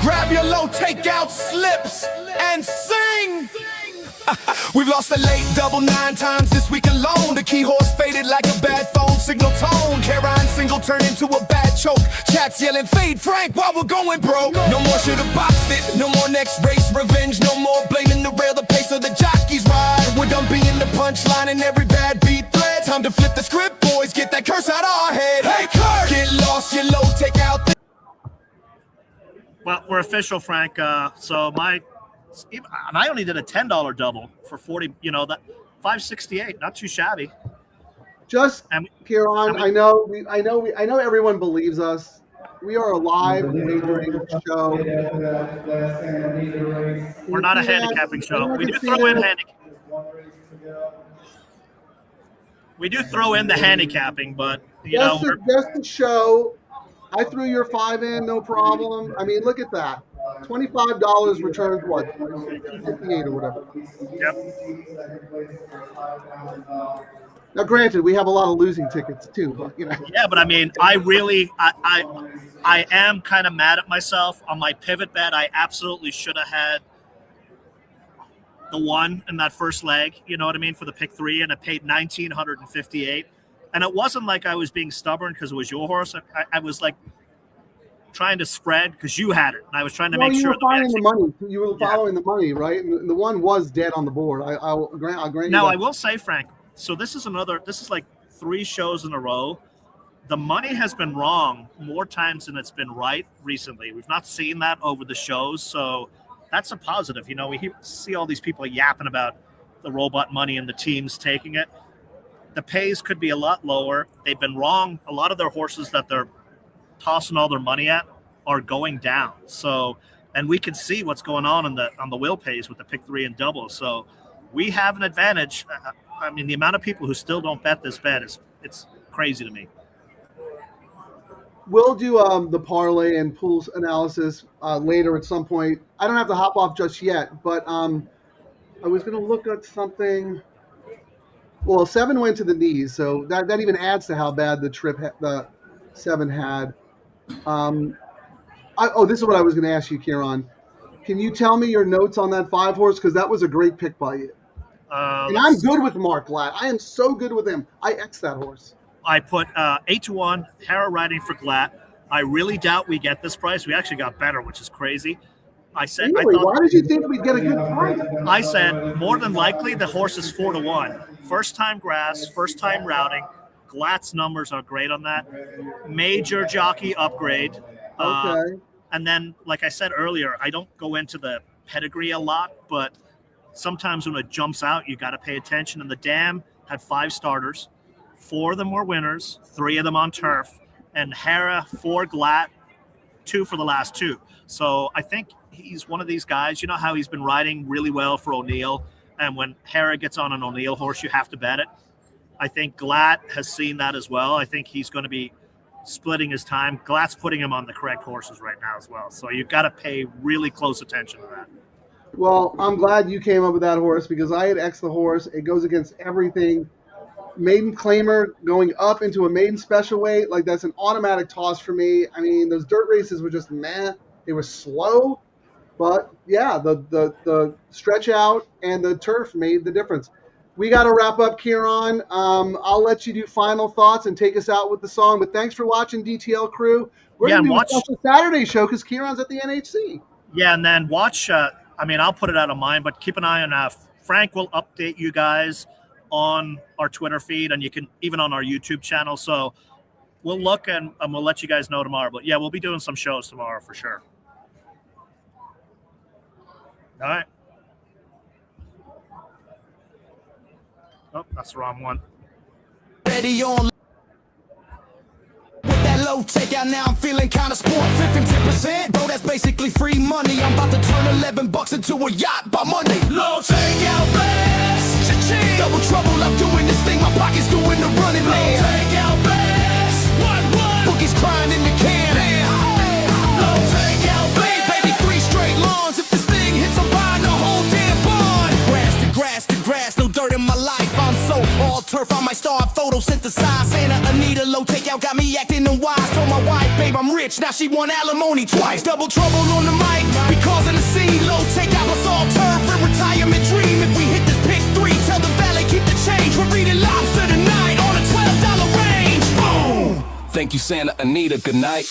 Grab your low takeout slips and sing. We've lost a late double 9 times this week alone. The key horse faded like a bad phone signal tone. Ciaran single turned into a bad choke. Chats yelling fade Frank while we're going broke. No more should've boxed it. No more next race revenge. No more blaming the rail, the pace of the jockeys ride. We're done being the punchline in every bad beat thread. Time to flip the script, boys. Get that curse out our head. Hey, curse! Get lost, your low, take out.
Well, we're official, Frank. And I only did a $10 double for 40. You know that 568, not too shabby.
Ciaran, I know everyone believes us. We are a live wagering show.
We're not a handicapping show. We do throw in We do throw in the handicapping, but
just the show. I threw your 5 in, no problem. I mean, look at that. $25 returns what? $258 or whatever.
Yep.
Now, granted, we have a lot of losing tickets too, but
Yeah, but I mean, I am kind of mad at myself on my pivot bet. I absolutely should have had the 1 in that first leg. You know what I mean, for the pick 3, and it paid $1,958. And it wasn't like I was being stubborn because it was your horse. I was like trying to spread because you had it, and I was trying to make sure.
You were following the money, right? And the 1 was dead on the board. I'll grant you.
Now I will say, Frank. So this is like 3 shows in a row. The money has been wrong more times than it's been right recently. We've not seen that over the shows, so that's a positive. We see all these people yapping about the robot money and the teams taking it. The pays could be a lot lower. They've been wrong. A lot of their horses that they're tossing all their money at are going down. So, and we can see what's going on the wheel pays with the pick 3 and double. So we have an advantage. I mean, the amount of people who still don't bet this bet it's crazy to me.
We'll do the parlay and pools analysis later at some point. I don't have to hop off just yet, but I was going to look at something. Well, 7 went to the knees, so that even adds to how bad the 7 had. This is what I was going to ask you, Ciaran. Can you tell me your notes on that 5 horse? Because that was a great pick by you. And I'm good with Mark Glatt. I am so good with him. I X that horse.
I put 8-1, Hera riding for Glatt. I really doubt we get this price. We actually got better, which is crazy. I said,
Really? Why did you think we'd get a good price?
I said more than likely the horse is 4-1. First time grass, first time routing. Glatt's numbers are great on that. Major jockey upgrade.
Okay.
And then, like I said earlier, I don't go into the pedigree a lot, but sometimes when it jumps out, you got to pay attention. And the Dam had 5 starters. 4 of them were winners, 3 of them on turf. And Hera, 4 Glatt, 2 for the last 2. So I think he's one of these guys. You know how he's been riding really well for O'Neill, and when Hera gets on an O'Neill horse, you have to bet it. I think Glatt has seen that as well. I think he's going to be splitting his time. Glatt's putting him on the correct horses right now as well. So you've got to pay really close attention to that.
Well, I'm glad you came up with that horse because I had X the horse. It goes against everything. Maiden claimer going up into a maiden special weight, like that's an automatic toss for me. I mean, those dirt races were just meh. They were slow, but yeah, the stretch out and the turf made the difference. We got to wrap up, Ciaran. I'll let you do final thoughts and take us out with the song. But thanks for watching DTL Crew. We're going to do a special Saturday show because Ciaran's at the NHC.
Yeah, and then watch. I'll put it out of mine, but keep an eye on Frank will update you guys on our Twitter feed, and you can even on our YouTube channel. So we'll look and we'll let you guys know tomorrow. But yeah, we'll be doing some shows tomorrow for sure. All right. Oh, that's the wrong one.
Ready on with that low takeout. Now I'm feeling kind of sport. 15%, bro, that's basically free money. I'm about to turn $11 into a yacht by Monday. Low takeout best. Cha-ching. Double trouble, I'm doing this thing. My pocket's doing the running, man. Low takeout best. What? Bookie's crying in the can. Low takeout baby, 3 straight lawns. If this thing hits, I'm buying the whole damn barn. Grass to grass, no dirt in my life. I'm so all turf, I might start photosynthesize. Santa Anita, low takeout got me acting unwise. Told my wife, babe, I'm rich, now she want alimony twice. Double trouble on the mic, we causing a scene. Low takeout was all turf, a retirement dream. If we hit this pick 3, tell the valet keep the change. We're reading lobster tonight on a $12 range. Boom! Thank you, Santa Anita, good night.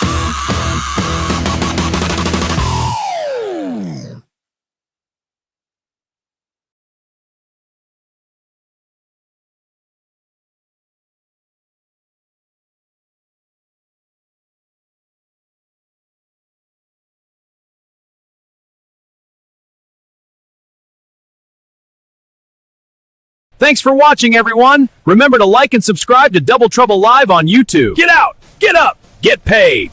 Thanks for watching, everyone. Remember to like and subscribe to Double Trouble Live on YouTube. Get out, get up, get paid.